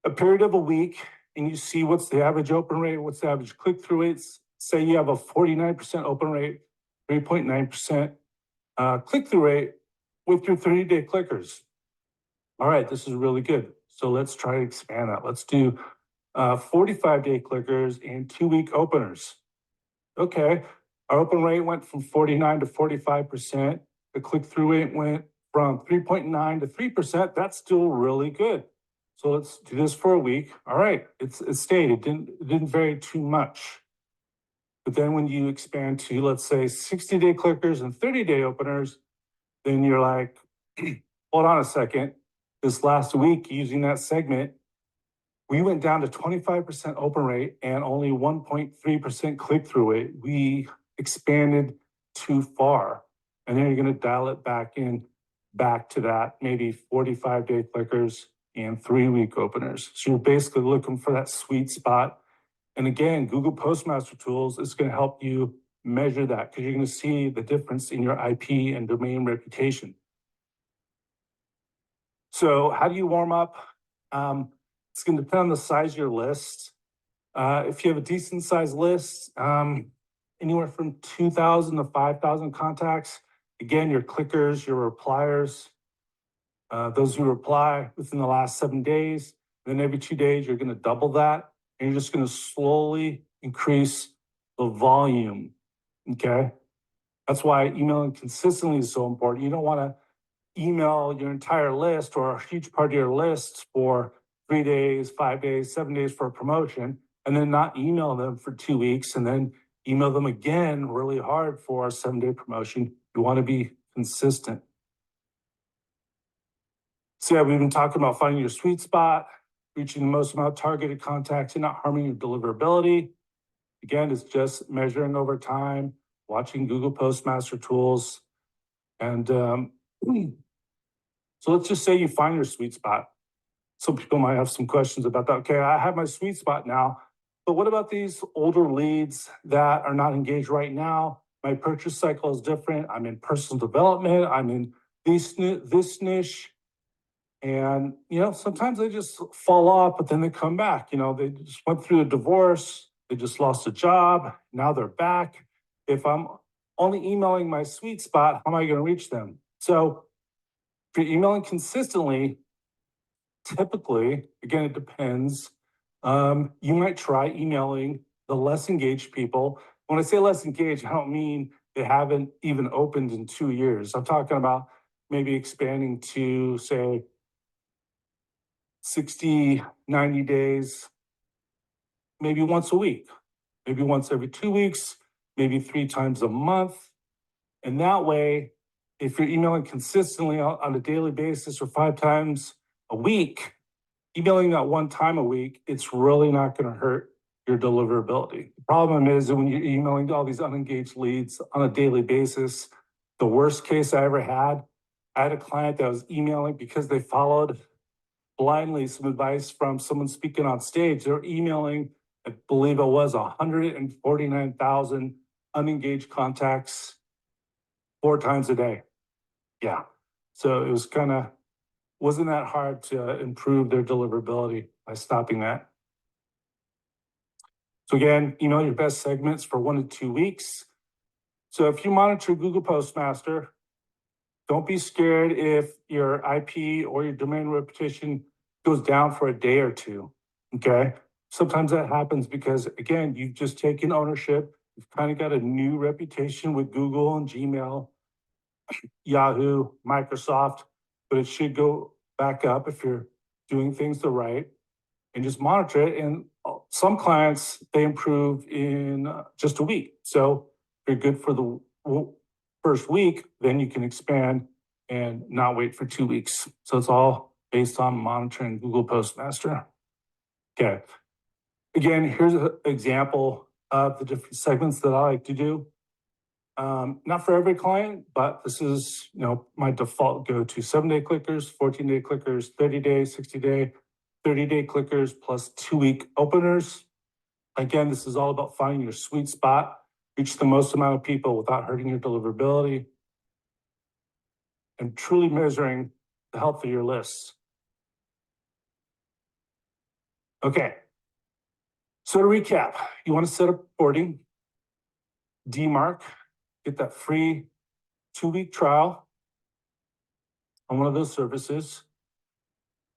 a period of a week, and you see what's the average open rate, what's the average click-through rates. Say you have a 49% open rate, 3.9% click-through rate with your 30-day clickers. All right, this is really good. So let's try to expand that. Let's do 45-day clickers and 2-week openers. Okay, our open rate went from 49 to 45%. The click-through rate went from 3.9 to 3%. That's still really good. So let's do this for a week. All right, it stayed. It didn't vary too much. But then when you expand to, let's say, 60-day clickers and 30-day openers, then you're like, hold on a second. This last week, using that segment, we went down to 25% open rate and only 1.3% click-through rate. We expanded too far. And then you're going to dial it back to that, maybe 45-day clickers and 3-week openers. So you're basically looking for that sweet spot. And again, Google Postmaster Tools is going to help you measure that because you're going to see the difference in your IP and domain reputation. So how do you warm up? It's going to depend on the size of your list. If you have a decent sized list, anywhere from 2,000 to 5,000 contacts, again, your clickers, your repliers, those who reply within the last 7 days, then every 2 days, you're going to double that. And you're just going to slowly increase the volume, okay? That's why emailing consistently is so important. You don't want to email your entire list or a huge part of your list for 3 days, 5 days, 7 days for a promotion, and then not email them for 2 weeks and then email them again really hard for a 7-day promotion. You want to be consistent. So yeah, we've been talking about finding your sweet spot, reaching the most amount of targeted contacts and not harming your deliverability. Again, it's just measuring over time, watching Google Postmaster Tools. And so let's just say you find your sweet spot. Some people might have some questions about that. Okay, I have my sweet spot now, but what about these older leads that are not engaged right now? My purchase cycle is different. I'm in personal development. I'm in this niche. And, sometimes they just fall off, but then they come back. They just went through a divorce. They just lost a job. Now they're back. If I'm only emailing my sweet spot, how am I going to reach them? So if you're emailing consistently, typically, again, it depends. You might try emailing the less engaged people. When I say less engaged, I don't mean they haven't even opened in 2 years. I'm talking about maybe expanding to, say, 60, 90 days, maybe once a week, maybe once every 2 weeks, maybe 3 times a month. And that way, if you're emailing consistently on a daily basis or 5 times a week, emailing that 1 time a week, it's really not going to hurt your deliverability. The problem is that when you're emailing all these unengaged leads on a daily basis, the worst case I ever had, I had a client that was emailing because they followed blindly some advice from someone speaking on stage. They're emailing, I believe it was 149,000 unengaged contacts 4 times a day. Yeah. So it was wasn't that hard to improve their deliverability by stopping that. So again, email your best segments for 1 to 2 weeks. So if you monitor Google Postmaster, don't be scared if your IP or your domain reputation goes down for a day or 2, okay? Sometimes that happens because, again, you've just taken ownership. You've kind of got a new reputation with Google and Gmail, Yahoo, Microsoft, but it should go back up if you're doing things the right and just monitor it. And some clients, they improve in just a week. So if you're good for the first week, then you can expand and not wait for 2 weeks. So it's all based on monitoring Google Postmaster. Okay. Again, here's an example of the different segments that I like to do. Not for every client, but this is, my default go-to. 7-day clickers, 14-day clickers, 30-day, 60-day, 30-day clickers plus 2-week openers. Again, this is all about finding your sweet spot, reach the most amount of people without hurting your deliverability, and truly measuring the health of your lists. Okay. So to recap, you want to set up reporting, DMARC, get that free 2-week trial on one of those services.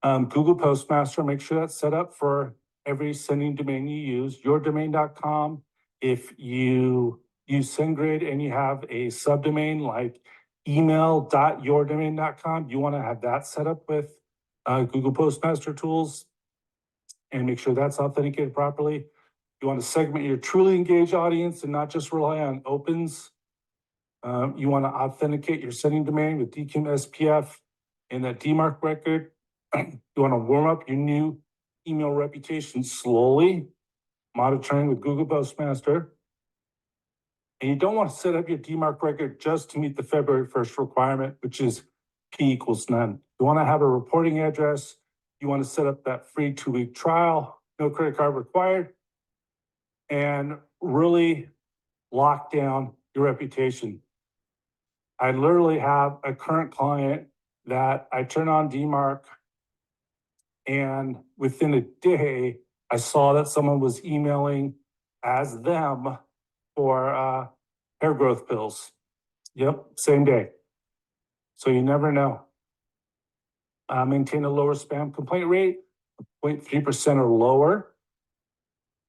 Google Postmaster, make sure that's set up for every sending domain you use, yourdomain.com. If you use SendGrid and you have a subdomain like email.yourdomain.com, you want to have that set up with Google Postmaster tools and make sure that's authenticated properly. You want to segment your truly engaged audience and not just rely on opens. You want to authenticate your sending domain with DKIM SPF and that DMARC record. You want to warm up your new email reputation slowly, monitoring with Google Postmaster. And you don't want to set up your DMARC record just to meet the February 1st requirement, which is P equals none. You want to have a reporting address. You want to set up that free 2-week trial, no credit card required, and really lock down your reputation. I literally have a current client that I turn on DMARC, and within a day, I saw that someone was emailing as them for hair growth pills. Yep, same day. So you never know. Maintain a lower spam complaint rate, 0.3% or lower.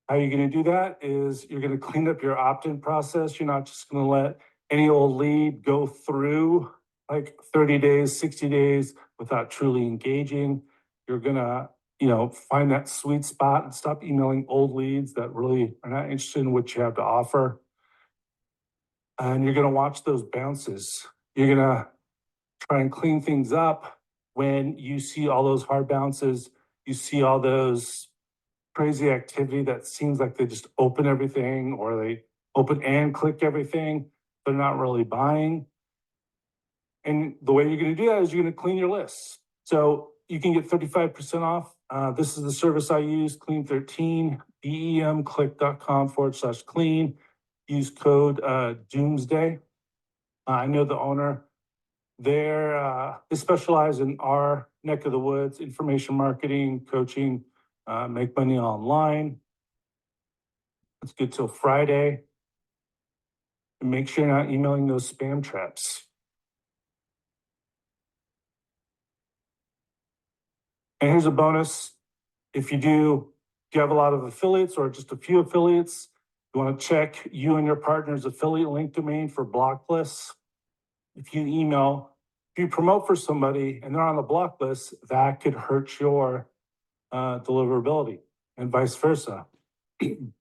How you're going to do that is you're going to clean up your opt-in process. You're not just going to let any old lead go through like 30 days, 60 days without truly engaging. You're going to, find that sweet spot and stop emailing old leads that really are not interested in what you have to offer. And you're going to watch those bounces. You're going to try and clean things up when you see all those hard bounces. You see all those crazy activity that seems like they just open everything or they open and click everything. They're not really buying. And the way you're going to do that is you're going to clean your lists. So you can get 35% off. This is the service I use, Clean13, DEMclick.com/clean. Use code Doomsday. I know the owner. They specialize in our neck of the woods, information marketing, coaching, make money online. It's good till Friday. And make sure you're not emailing those spam traps. And here's a bonus. If you have a lot of affiliates or just a few affiliates, you want to check you and your partner's affiliate link domain for block lists. If you promote for somebody and they're on the block list, that could hurt your deliverability and vice versa. Your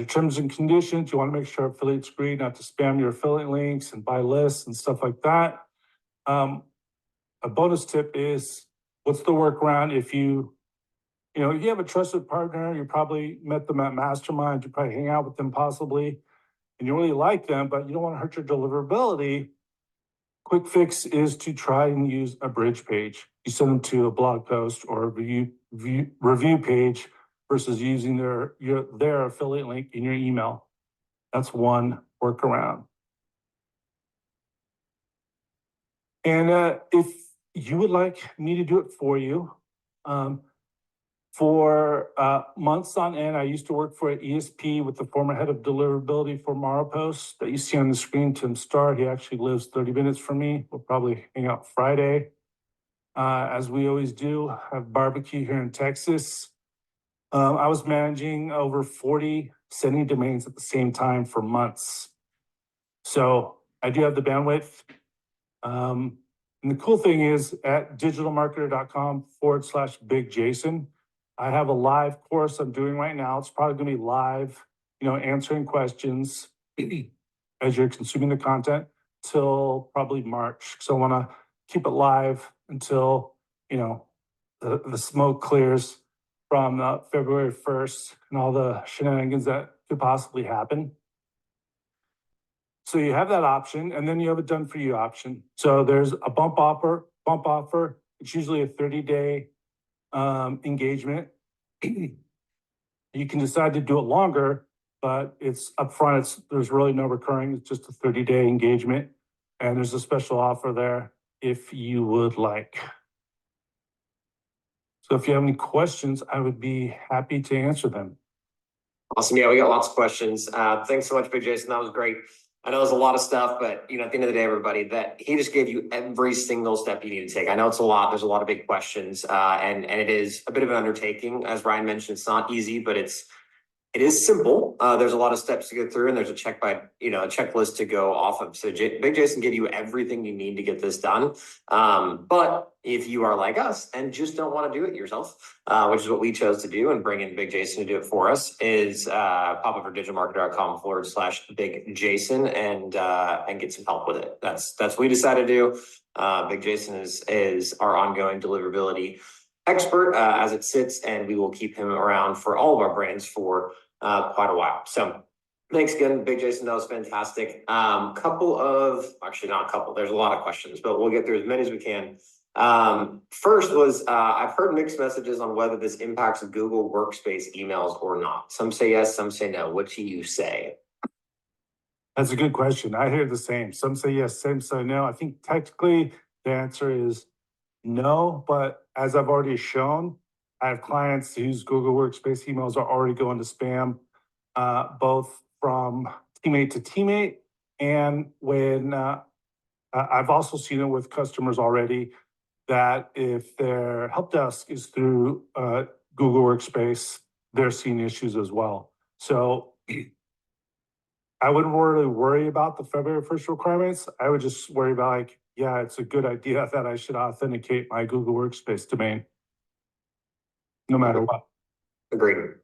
terms and conditions, you want to make sure affiliates agree not to spam your affiliate links and buy lists and stuff like that. A bonus tip is, what's the workaround if you have a trusted partner, you probably met them at Mastermind, you probably hang out with them possibly, and you really like them, but you don't want to hurt your deliverability. Quick fix is to try and use a bridge page. You send them to a blog post or a review page versus using their affiliate link in your email. That's one workaround. And if you would like me to do it for you, for months on end, I used to work for an ESP with the former head of deliverability for Maropost that you see on the screen, Tim Starr. He actually lives 30 minutes from me. We'll probably hang out Friday. As we always do, have barbecue here in Texas. I was managing over 40 sending domains at the same time for months. So I do have the bandwidth. And the cool thing is at digitalmarketer.com/Big Jason, I have a live course I'm doing right now. It's probably going to be live, answering questions as you're consuming the content till probably March. So I want to keep it live until, the smoke clears from February 1st and all the shenanigans that could possibly happen. So you have that option, and then you have a done for you option. So there's a bump offer. It's usually a 30-day engagement. You can decide to do it longer, but it's upfront. There's really no recurring. It's just a 30-day engagement. And there's a special offer there if you would like. So if you have any questions, I would be happy to answer them. Awesome. Yeah, we got lots of questions. Thanks so much, Big Jason. That was great. I know there's a lot of stuff, but at the end of the day, everybody, that he just gave you every single step you need to take. I know it's a lot. There's a lot of big questions, and it is a bit of an undertaking. As Ryan mentioned, it's not easy, but it is simple. There's a lot of steps to go through, and there's a checklist to go off of. So Big Jason gave you everything you need to get this done. But if you are like us and just don't want to do it yourself, which is what we chose to do and bring in Big Jason to do it for us, is pop over to digitalmarketer.com/Big Jason and get some help with it. That's what we decided to do. Big Jason is our ongoing deliverability expert as it sits, and we will keep him around for all of our brands for quite a while. So thanks again, Big Jason. That was fantastic. Actually not a couple, there's a lot of questions, but we'll get through as many as we can. First was, I've heard mixed messages on whether this impacts Google Workspace emails or not. Some say yes, some say no. What do you say? That's a good question. I hear the same. Some say yes, some say no. I think technically the answer is no, but as I've already shown, I have clients whose Google Workspace emails are already going to spam, both from teammate to teammate. And when I've also seen it with customers already, that if their help desk is through Google Workspace, they're seeing issues as well. So I wouldn't really worry about the February 1st requirements. I would just worry about yeah, it's a good idea that I should authenticate my Google Workspace domain, no matter what. Agreed.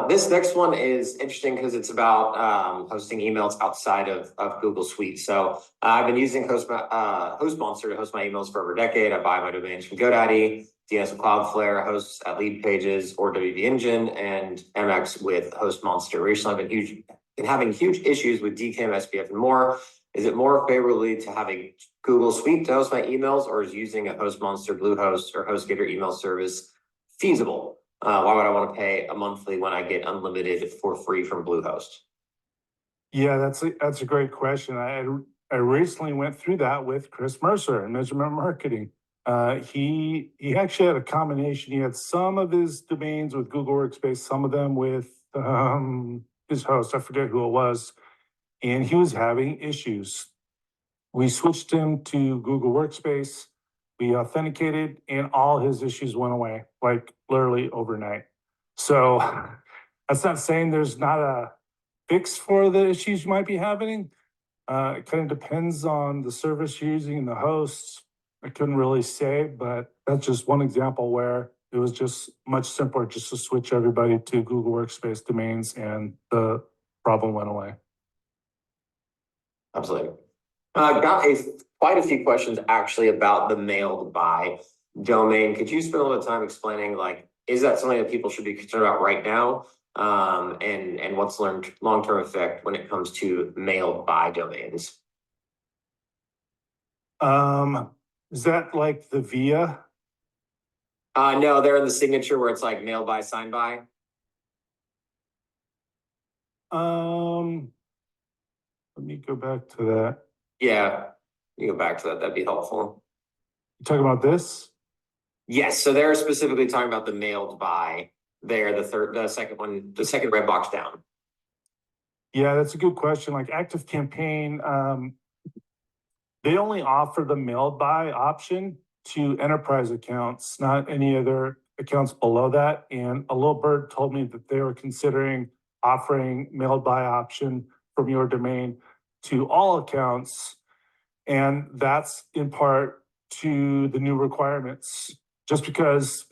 This next one is interesting because it's about hosting emails outside of Google Suite. So I've been using HostMonster to host my emails for over a decade. I buy my domains from GoDaddy, DNS with Cloudflare, hosts at Lead Pages or WP Engine, and MX with HostMonster. Recently, I've been having huge issues with DKIM, SPF, and more. Is it more favorably to have a Google Suite to host my emails, or is using a HostMonster, Bluehost, or HostGator email service feasible? Why would I want to pay a monthly when I get unlimited for free from Bluehost? Yeah, that's a great question. I recently went through that with Chris Mercer in Measurement Marketing. He actually had a combination. He had some of his domains with Google Workspace, some of them with his host. I forget who it was, and he was having issues. We switched him to Google Workspace. We authenticated, and all his issues went away, like literally overnight. So that's not saying there's not a fix for the issues you might be having. It kind of depends on the service you're using and the hosts. I couldn't really say, but that's just one example where it was just much simpler just to switch everybody to Google Workspace domains, and the problem went away. Absolutely. Got quite a few questions actually about the mailed by domain. Could you spend a little time explaining, is that something that people should be concerned about right now? And what's long-term effect when it comes to mailed by domains? Is that like the VIA? No, they're in the signature where it's like mailed by, signed by. Let me go back to that. Yeah, you go back to that. That'd be helpful. You talking about this? Yes. So they're specifically talking about the mailed by there, the second one, the second red box down. Yeah, that's a good question. Like ActiveCampaign, they only offer the mailed by option to enterprise accounts, not any other accounts below that. And a little bird told me that they were considering offering mailed by option from your domain to all accounts. And that's in part to the new requirements, just because,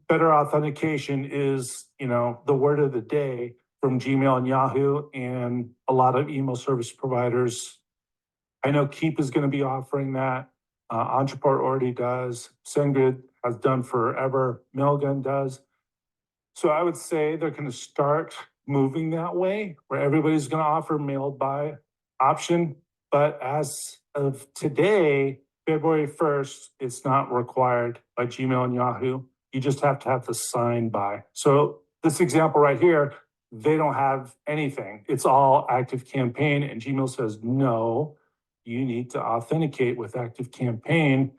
better authentication is, the word of the day from Gmail and Yahoo and a lot of email service providers. I know Keep is going to be offering that. Entreport already does. SendGrid has done forever. Mailgun does. So I would say they're going to start moving that way, where everybody's going to offer mailed by option. But as of today, February 1st, it's not required by Gmail and Yahoo. You just have to have the sign by. So this example right here, they don't have anything. It's all Active Campaign, and Gmail says, no, you need to authenticate with Active Campaign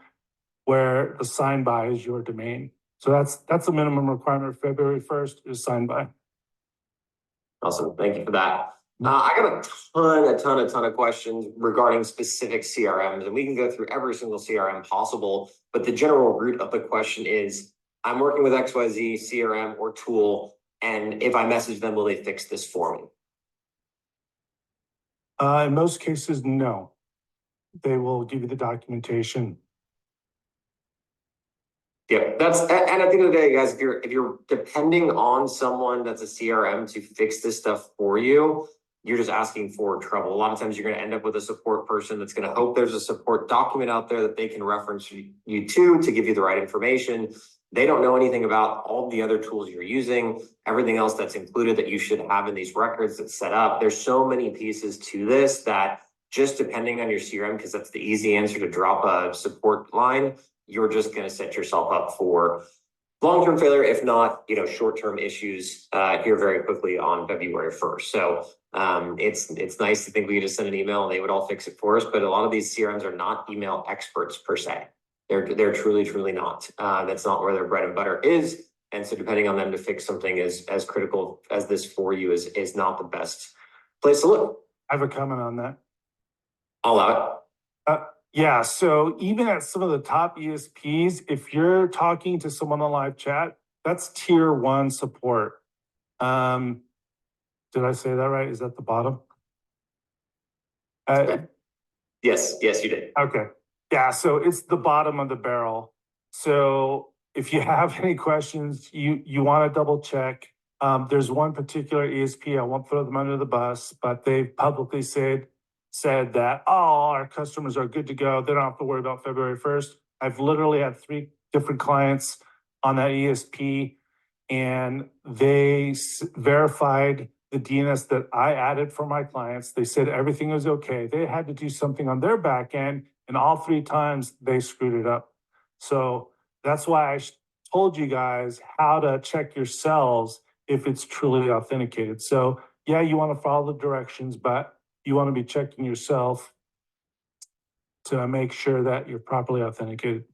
where the sign by is your domain. So that's a minimum requirement. February 1st is sign by. Awesome. Thank you for that. I got a ton of questions regarding specific CRMs, and we can go through every single CRM possible. But the general root of the question is, I'm working with XYZ CRM or tool, and if I message them, will they fix this for me? In most cases, no. They will give you the documentation. Yeah, and at the end of the day, guys, if you're depending on someone that's a CRM to fix this stuff for you, you're just asking for trouble. A lot of times you're going to end up with a support person that's going to hope there's a support document out there that they can reference you to give you the right information. They don't know anything about all the other tools you're using, everything else that's included that you should have in these records that's set up. There's so many pieces to this that just depending on your CRM, because that's the easy answer to drop a support line, you're just going to set yourself up for long-term failure, if not, short-term issues here very quickly on February 1st. So it's nice to think we could just send an email and they would all fix it for us. But a lot of these CRMs are not email experts per se. They're truly not. That's not where their bread and butter is. And so depending on them to fix something as critical as this for you is not the best place to look. I have a comment on that. I'll allow it. Yeah, so even at some of the top ESPs, if you're talking to someone on live chat, that's tier 1 support. Did I say that right? Is that the bottom? Yes, you did. Okay. Yeah, so it's the bottom of the barrel. So if you have any questions, you want to double check. There's one particular ESP, I won't throw them under the bus, but they've publicly said that, our customers are good to go. They don't have to worry about February 1st. I've literally had 3 different clients on that ESP, and they verified the DNS that I added for my clients. They said everything was okay. They had to do something on their back end, and all 3 times they screwed it up. So that's why I told you guys how to check yourselves if it's truly authenticated. So yeah, you want to follow the directions, but you want to be checking yourself to make sure that you're properly authenticated.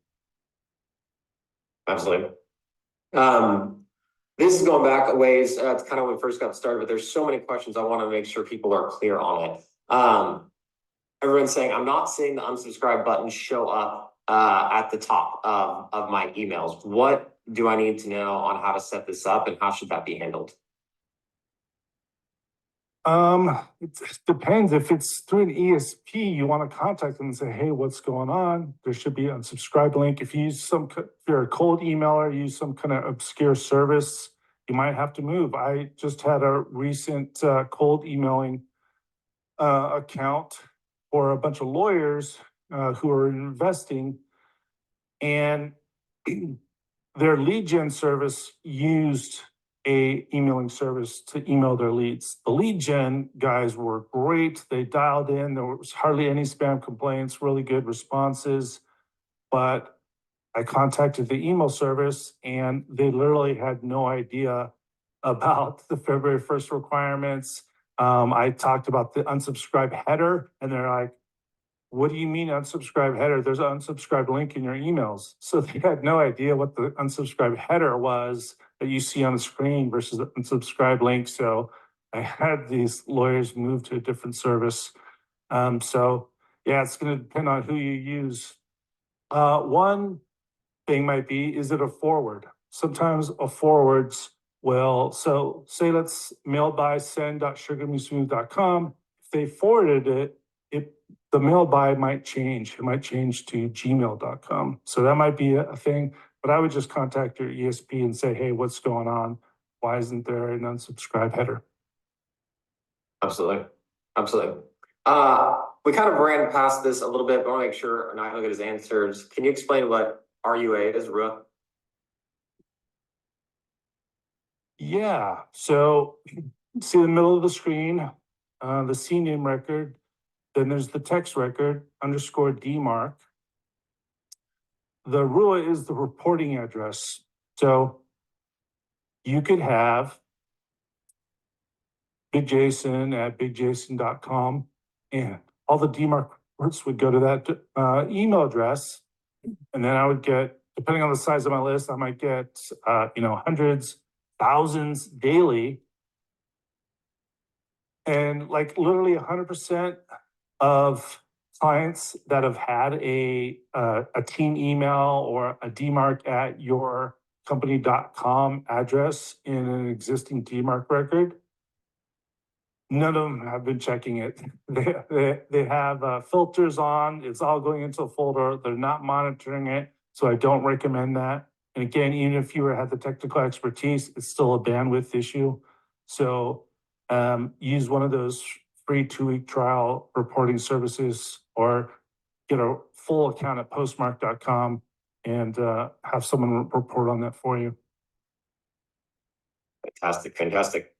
Absolutely. This is going back a ways. It's kind of when we first got started, but there's so many questions. I want to make sure people are clear on it. Everyone's saying, I'm not seeing the unsubscribe button show up at the top of my emails. What do I need to know on how to set this up, and how should that be handled? It depends. If it's through an ESP, you want to contact them and say, hey, what's going on? There should be an unsubscribe link. If if you're a cold emailer, use some kind of obscure service, you might have to move. I just had a recent cold emailing account for a bunch of lawyers who are investing, and their lead gen service used a emailing service to email their leads. The lead gen guys were great. They dialed in. There was hardly any spam complaints, really good responses. But I contacted the email service, and they literally had no idea about the February 1st requirements. I talked about the unsubscribe header, and they're like, what do you mean unsubscribe header? There's an unsubscribe link in your emails. So they had no idea what the unsubscribe header was that you see on the screen versus the unsubscribe link. So I had these lawyers move to a different service. So yeah, it's going to depend on who you use. One thing might be, is it a forward? Sometimes a forwards will, so say let's mail by send.sugarmesmooth.com. If they forwarded it, the mail by might change. It might change to gmail.com. So that might be a thing, but I would just contact your ESP and say, hey, what's going on? Why isn't there an unsubscribe header? Absolutely. We kind of ran past this a little bit, but I want to make sure I look at his answers. Can you explain what RUA is, Rua? Yeah, so see the middle of the screen, the CNAME record. Then there's the text record, _ DMARC. The RUA is the reporting address. So you could have bigjason@bigjason.com, and all the DMARC reports would go to that email address. And then I would get, depending on the size of my list, I might get, hundreds, thousands daily. And like literally 100% of clients that have had a team email or a DMARC at your company.com address in an existing DMARC record, none of them have been checking it. They have filters on. It's all going into a folder. They're not monitoring it. So I don't recommend that. And again, even if you had the technical expertise, it's still a bandwidth issue. So use one of those free 2-week trial reporting services, or get a full account at postmark.com and have someone report on that for you. Fantastic.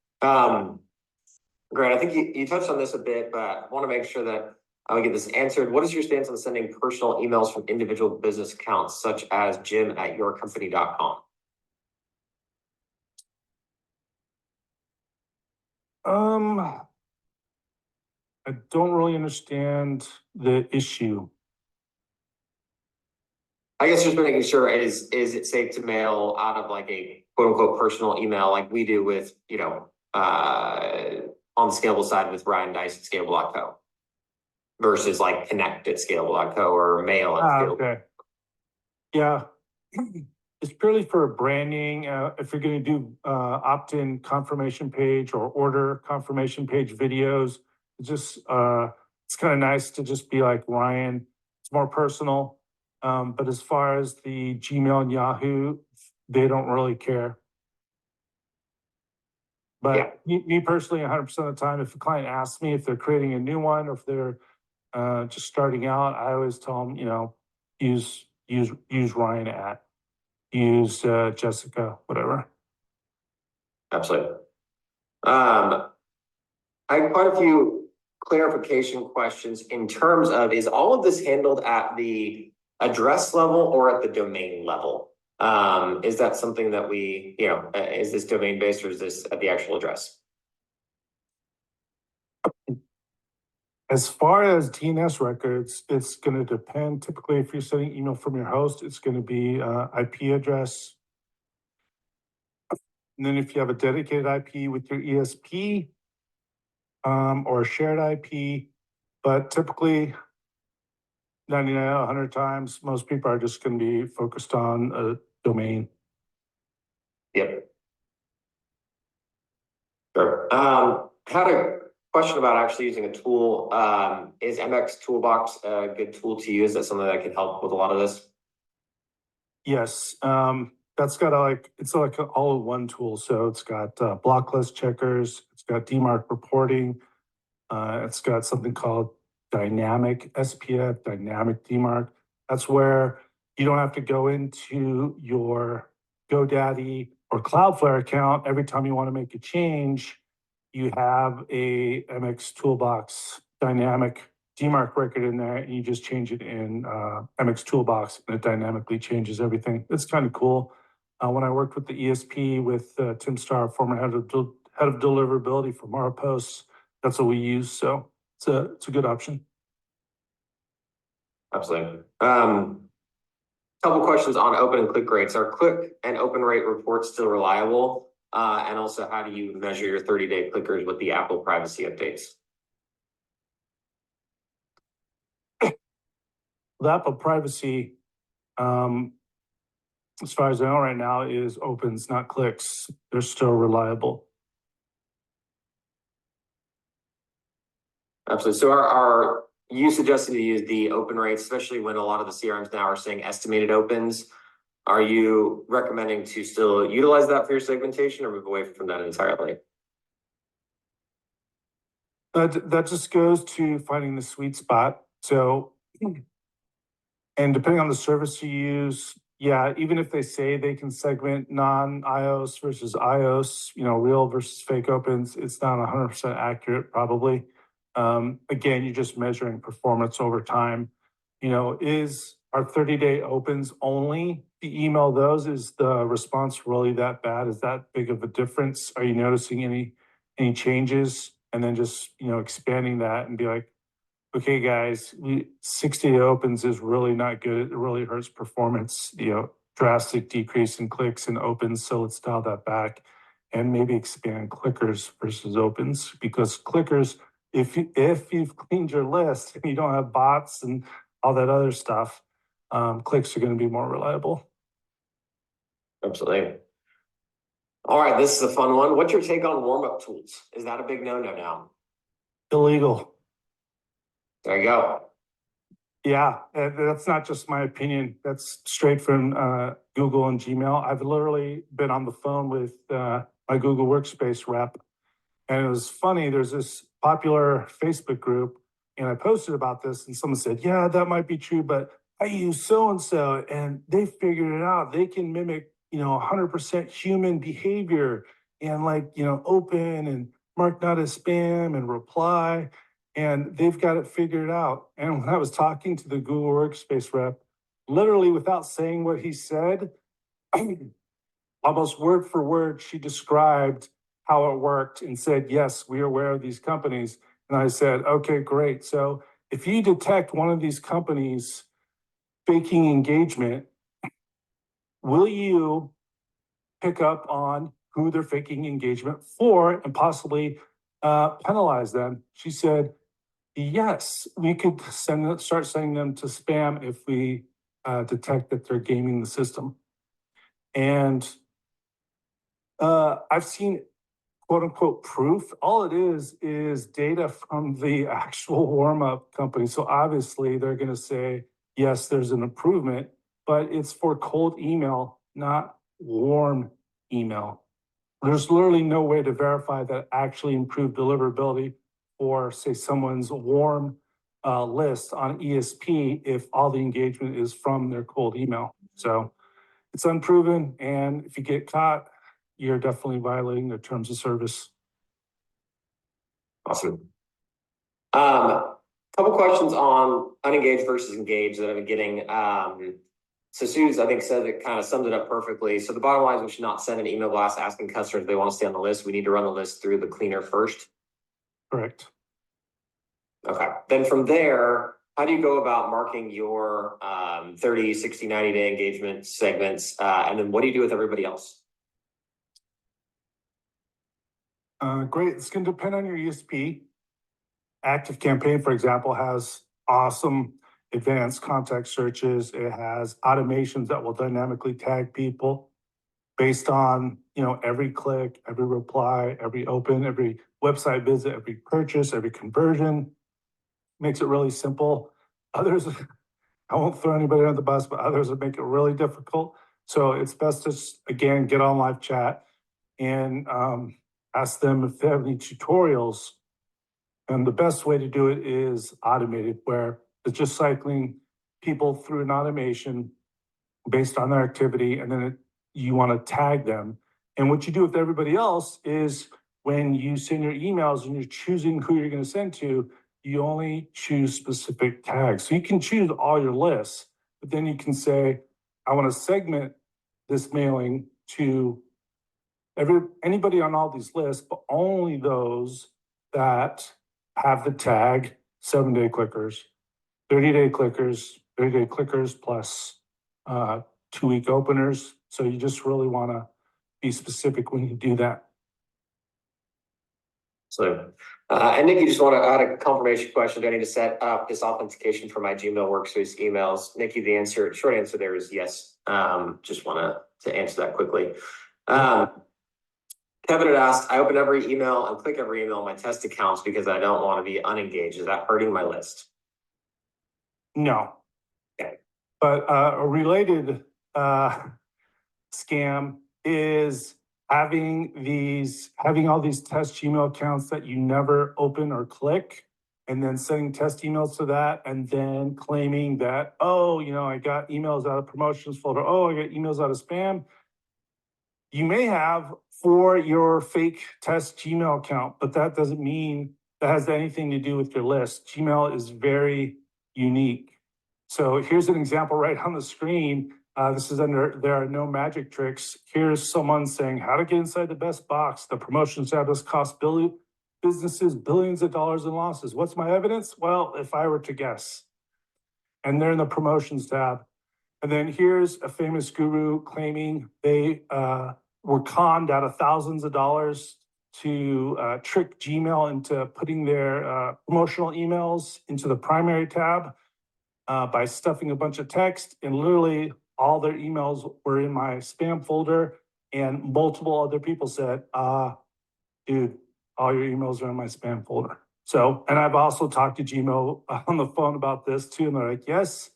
Great. I think you touched on this a bit, but I want to make sure that I get this answered. What is your stance on sending personal emails from individual business accounts, such as jim@yourcompany.com? I don't really understand the issue. I guess just making sure, is it safe to mail out of like a quote unquote personal email like we do with, on the Scalable side with Ryan Dice at Scalable.co versus like connect at Scalable.co or mail at Scalable. Okay. Yeah. It's purely for branding. If you're going to do opt-in confirmation page or order confirmation page videos, it's just it's kind of nice to just be like Ryan. It's more personal. But as far as the Gmail and Yahoo, they don't really care. But me personally, 100% of the time, if a client asks me if they're creating a new one or if they're just starting out, I always tell them, use Ryan at, use Jessica, whatever. Absolutely. I had quite a few clarification questions in terms of, is all of this handled at the address level or at the domain level? Is that something that we, is this domain based or is this at the actual address? As far as DNS records, it's going to depend. Typically, if you're sending email from your host, it's going to be IP address. And then if you have a dedicated IP with your ESP or a shared IP, but typically 99 out of 100 times, most people are just going to be focused on a domain. Yep. Sure. Had a question about actually using a tool. Is MX Toolbox a good tool to use? Is that something that can help with a lot of this? Yes. That's got it's like an all-in-one tool. So it's got block list checkers. It's got DMARC reporting. It's got something called dynamic SPF, dynamic DMARC. That's where you don't have to go into your GoDaddy or Cloudflare account every time you want to make a change. You have a MX Toolbox dynamic DMARC record in there, and you just change it in MX Toolbox, and it dynamically changes everything. It's kind of cool. When I worked with the ESP with Tim Starr, former head of deliverability for Marpost, that's what we use. So it's a good option. Absolutely. Couple questions on open and click rates. Are click and open rate reports still reliable? And also, how do you measure your 30-day clickers with the Apple privacy updates? The Apple privacy, as far as I know right now, is opens, not clicks. They're still reliable. Absolutely. So are you suggesting to use the open rates, especially when a lot of the CRMs now are saying estimated opens? Are you recommending to still utilize that for your segmentation or move away from that entirely? That just goes to finding the sweet spot. So, and depending on the service you use, yeah, even if they say they can segment non-iOS versus iOS, real versus fake opens, it's not 100% accurate probably. Again, you're just measuring performance over time. are 30-day opens only. If you email those, is the response really that bad? Is that big of a difference? Are you noticing any changes? And then just, expanding that and be like, okay, guys, 60-day opens is really not good. It really hurts performance, drastic decrease in clicks and opens. So let's dial that back and maybe expand clickers versus opens, because clickers, if you've cleaned your list and you don't have bots and all that other stuff, clicks are going to be more reliable. Absolutely. All right, this is a fun one. What's your take on warm-up tools? Is that a big no-no now? Illegal. There you go. Yeah, that's not just my opinion. That's straight from Google and Gmail. I've literally been on the phone with my Google Workspace rep, and it was funny. There's this popular Facebook group, and I posted about this, and someone said, "Yeah, that might be true, but I use so and so, and they figured it out. They can mimic, 100% human behavior, and open and mark not as spam and reply." And they've got it figured out. And when I was talking to the Google Workspace rep, literally without saying what he said, almost word for word, she described how it worked and said, yes, we are aware of these companies. And I said, okay, great. So if you detect one of these companies faking engagement, will you pick up on who they're faking engagement for and possibly penalize them? She said, yes, we could start sending them to spam if we detect that they're gaming the system. And I've seen quote unquote proof. All it is data from the actual warm-up company. So obviously they're going to say, yes, there's an improvement, but it's for cold email, not warm email. There's literally no way to verify that actually improved deliverability or say someone's warm list on ESP if all the engagement is from their cold email. So it's unproven. And if you get caught, you're definitely violating their terms of service. Awesome. Couple questions on unengaged versus engaged that I've been getting. So Suze, I think, said it kind of summed it up perfectly. So the bottom line is we should not send an email blast asking customers if they want to stay on the list. We need to run the list through the cleaner first. Correct. Okay. Then from there, how do you go about marking your 30, 60, 90-day engagement segments? And then what do you do with everybody else? Great. It's going to depend on your ESP. Active Campaign, for example, has awesome advanced contact searches. It has automations that will dynamically tag people based on, every click, every reply, every open, every website visit, every purchase, every conversion. Makes it really simple. Others, I won't throw anybody under the bus, but others would make it really difficult. So it's best to, again, get on live chat and ask them if they have any tutorials. And the best way to do it is automated, where it's just cycling people through an automation based on their activity, and then you want to tag them. And what you do with everybody else is when you send your emails and you're choosing who you're going to send to, you only choose specific tags. So you can choose all your lists, but then you can say, I want to segment this mailing to anybody on all these lists, but only those that have the tag 7-day clickers, 30-day clickers, 30-day clickers plus 2-week openers. So you just really want to be specific when you do that. So, and Nikki, just want to add a confirmation question. Do I need to set up this authentication for my Gmail Workspace emails? Nikki, the short answer there is yes. Just want to answer that quickly. Kevin had asked, I open every email and click every email on my test accounts because I don't want to be unengaged. Is that hurting my list? No. Okay. But a related scam is having all these test Gmail accounts that you never open or click, and then sending test emails to that, and then claiming that, oh, I got emails out of promotions folder. Oh, I got emails out of spam. You may have for your fake test Gmail account, but that doesn't mean that has anything to do with your list. Gmail is very unique. So here's an example right on the screen. This is under, there are no magic tricks. Here's someone saying how to get inside the best box. The promotion status cost businesses billions of dollars in losses. What's my evidence? Well, if I were to guess. And they're in the promotions tab. And then here's a famous guru claiming they were conned out of thousands of dollars to trick Gmail into putting their promotional emails into the primary tab by stuffing a bunch of text, and literally all their emails were in my spam folder, and multiple other people said, dude, all your emails are in my spam folder. So, and I've also talked to Gmail on the phone about this too, and they're like, yes,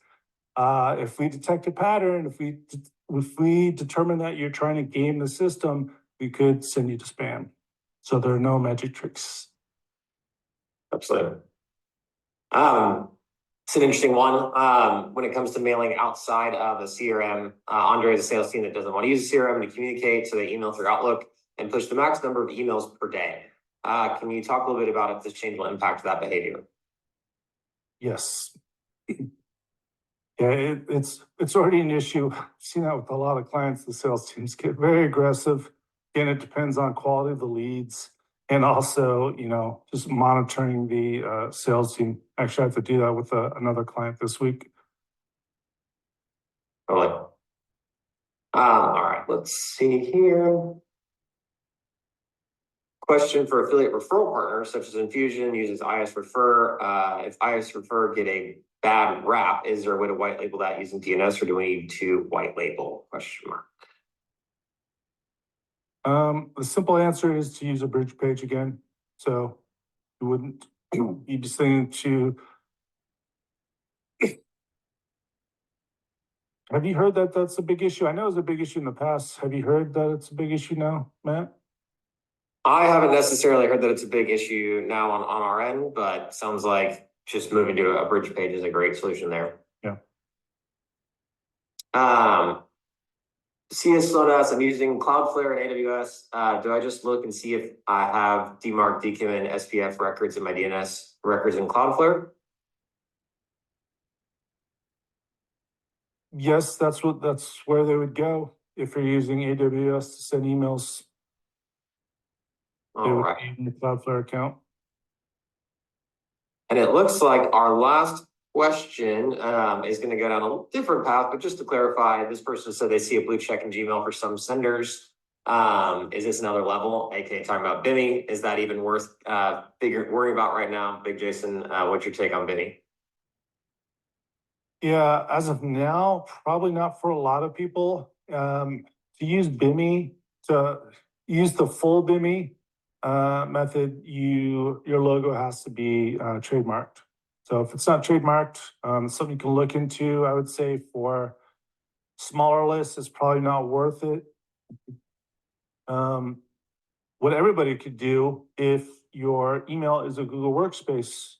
if we detect a pattern, if we determine that you're trying to game the system, we could send you to spam. So there are no magic tricks. Absolutely. It's an interesting one. When it comes to mailing outside of a CRM, Andre is a sales team that doesn't want to use a CRM to communicate, so they email through Outlook and push the max number of emails per day. Can you talk a little bit about if this change will impact that behavior? Yes. Yeah, it's already an issue. I've seen that with a lot of clients. The sales teams get very aggressive. Again, it depends on quality of the leads and also, you know, just monitoring the sales team. Actually, I have to do that with another client this week. Totally. All right, let's see here. Question for affiliate referral partners such as Infusion uses IS Refer. If IS Refer get a bad rap, is there a way to white label that using DNS, or do we need to white label? Question mark. The simple answer is to use a bridge page again. So you wouldn't, you just need to. Have you heard that that's a big issue? I know it was a big issue in the past. Have you heard that it's a big issue now, Matt? I haven't necessarily heard that it's a big issue now on our end, but sounds like just moving to a bridge page is a great solution there. Yeah. CS Slodas, I'm using Cloudflare and AWS. Do I just look and see if I have DMARC, DKIM, and SPF records in my DNS records in Cloudflare? Yes, that's where they would go if you're using AWS to send emails. All right. In the Cloudflare account. And it looks like our last question is going to go down a different path, but just to clarify, this person said they see a blue check in Gmail for some senders. Is this another level? AKA talking about Benny. Is that even worth worrying about right now? Big Jason, what's your take on Benny? Yeah, as of now, probably not for a lot of people. To use BIMI, to use the full BIMI method, your logo has to be trademarked. So if it's not trademarked, something you can look into. I would say for smaller lists, it's probably not worth it. What everybody could do if your email is a Google Workspace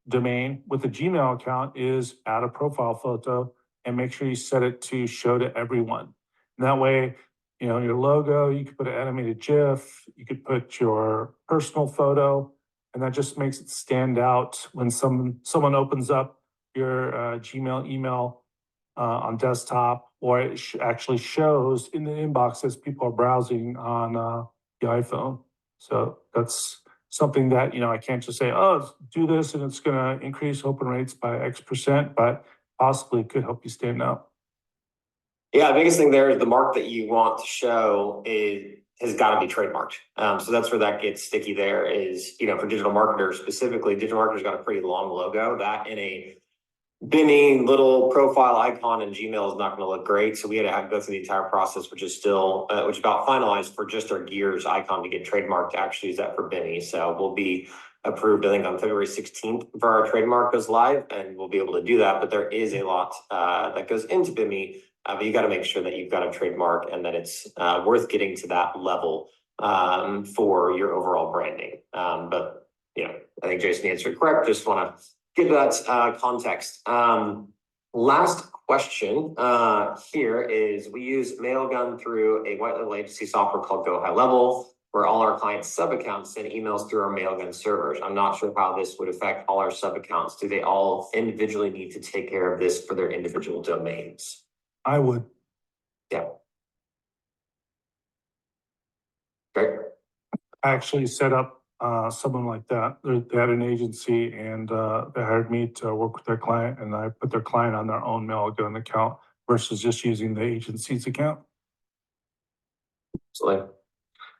domain with a Gmail account is add a profile photo and make sure you set it to show to everyone. And that way, you know, your logo, you could put an animated GIF, you could put your personal photo, and that just makes it stand out when someone opens up your Gmail email on desktop, or it actually shows in the inbox as people are browsing on the iPhone. So that's something that, you know, I can't just say, oh, do this and it's going to increase open rates by X%, but possibly could help you stand out. Yeah, the biggest thing there is the mark that you want to show has got to be trademarked. So that's where that gets sticky there is, you know, for digital marketers specifically, digital marketers got a pretty long logo that in a Benny little profile icon in Gmail is not going to look great. So we had to go through the entire process, which is still, which is about finalized for just our gears icon to get trademarked to actually use that for Benny. So we'll be approved, I think, on February 16th for our trademark goes live, and we'll be able to do that. But there is a lot that goes into Benny. But you got to make sure that you've got a trademark and that it's worth getting to that level for your overall branding. But, you know, I think Jason answered correct. Just want to give that context. Last question here is, we use Mailgun through a white label agency software called Go High Level. where all our clients' sub-accounts send emails through our mailgun servers. I'm not sure how this would affect all our sub-accounts. Do they all individually need to take care of this for their individual domains? I would. Yeah. Great. I actually set up someone like that. They had an agency and they hired me to work with their client, and I put their client on their own mailgun account versus just using the agency's account. Absolutely.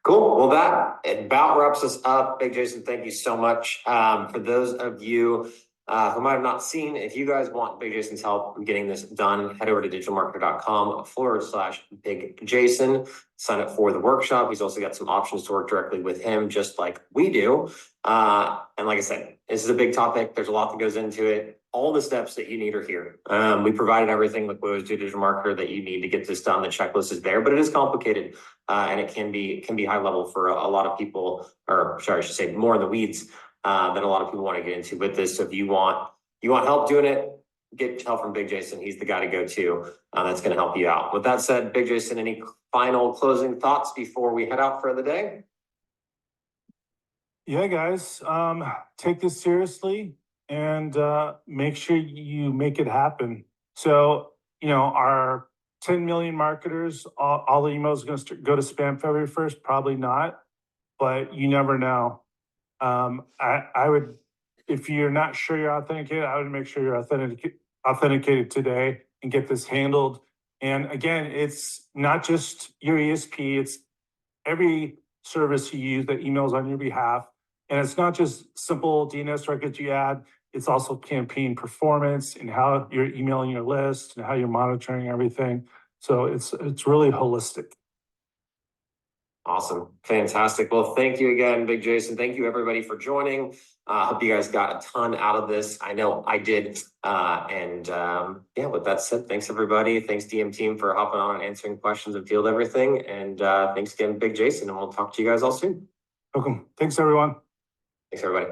Cool. Well, that about wraps us up. Big Jason, thank you so much. For those of you who might have not seen, if you guys want Big Jason's help getting this done, head over to digitalmarketer.com/Big Jason. Sign up for the workshop. He's also got some options to work directly with him, just like we do. And like I said, this is a big topic. There's a lot that goes into it. All the steps that you need are here. We provided everything like we always do, digital marketer, that you need to get this done. The checklist is there, but it is complicated, and it can be high level for a lot of people, or sorry, I should say more in the weeds than a lot of people want to get into with this. So if you want help doing it, get help from Big Jason. He's the guy to go to. That's going to help you out. With that said, Big Jason, any final closing thoughts before we head out for the day? Yeah, guys, take this seriously and make sure you make it happen. So, our 10 million marketers, all the emails are going to go to spam February 1st? Probably not, but you never know. I would, if you're not sure you're authenticated, I would make sure you're authenticated today and get this handled. And again, it's not just your ESP, it's every service you use that emails on your behalf. And it's not just simple DNS records you add, it's also campaign performance and how you're emailing your list and how you're monitoring everything. So it's really holistic. Awesome. Fantastic. Well, thank you again, Big Jason. Thank you everybody for joining. Hope you guys got a ton out of this. I know I did. Yeah, with that said, thanks everybody. Thanks DM team for hopping on and answering questions and field everything. And thanks again, Big Jason, and we'll talk to you guys all soon. Welcome. Thanks everyone. Thanks everybody.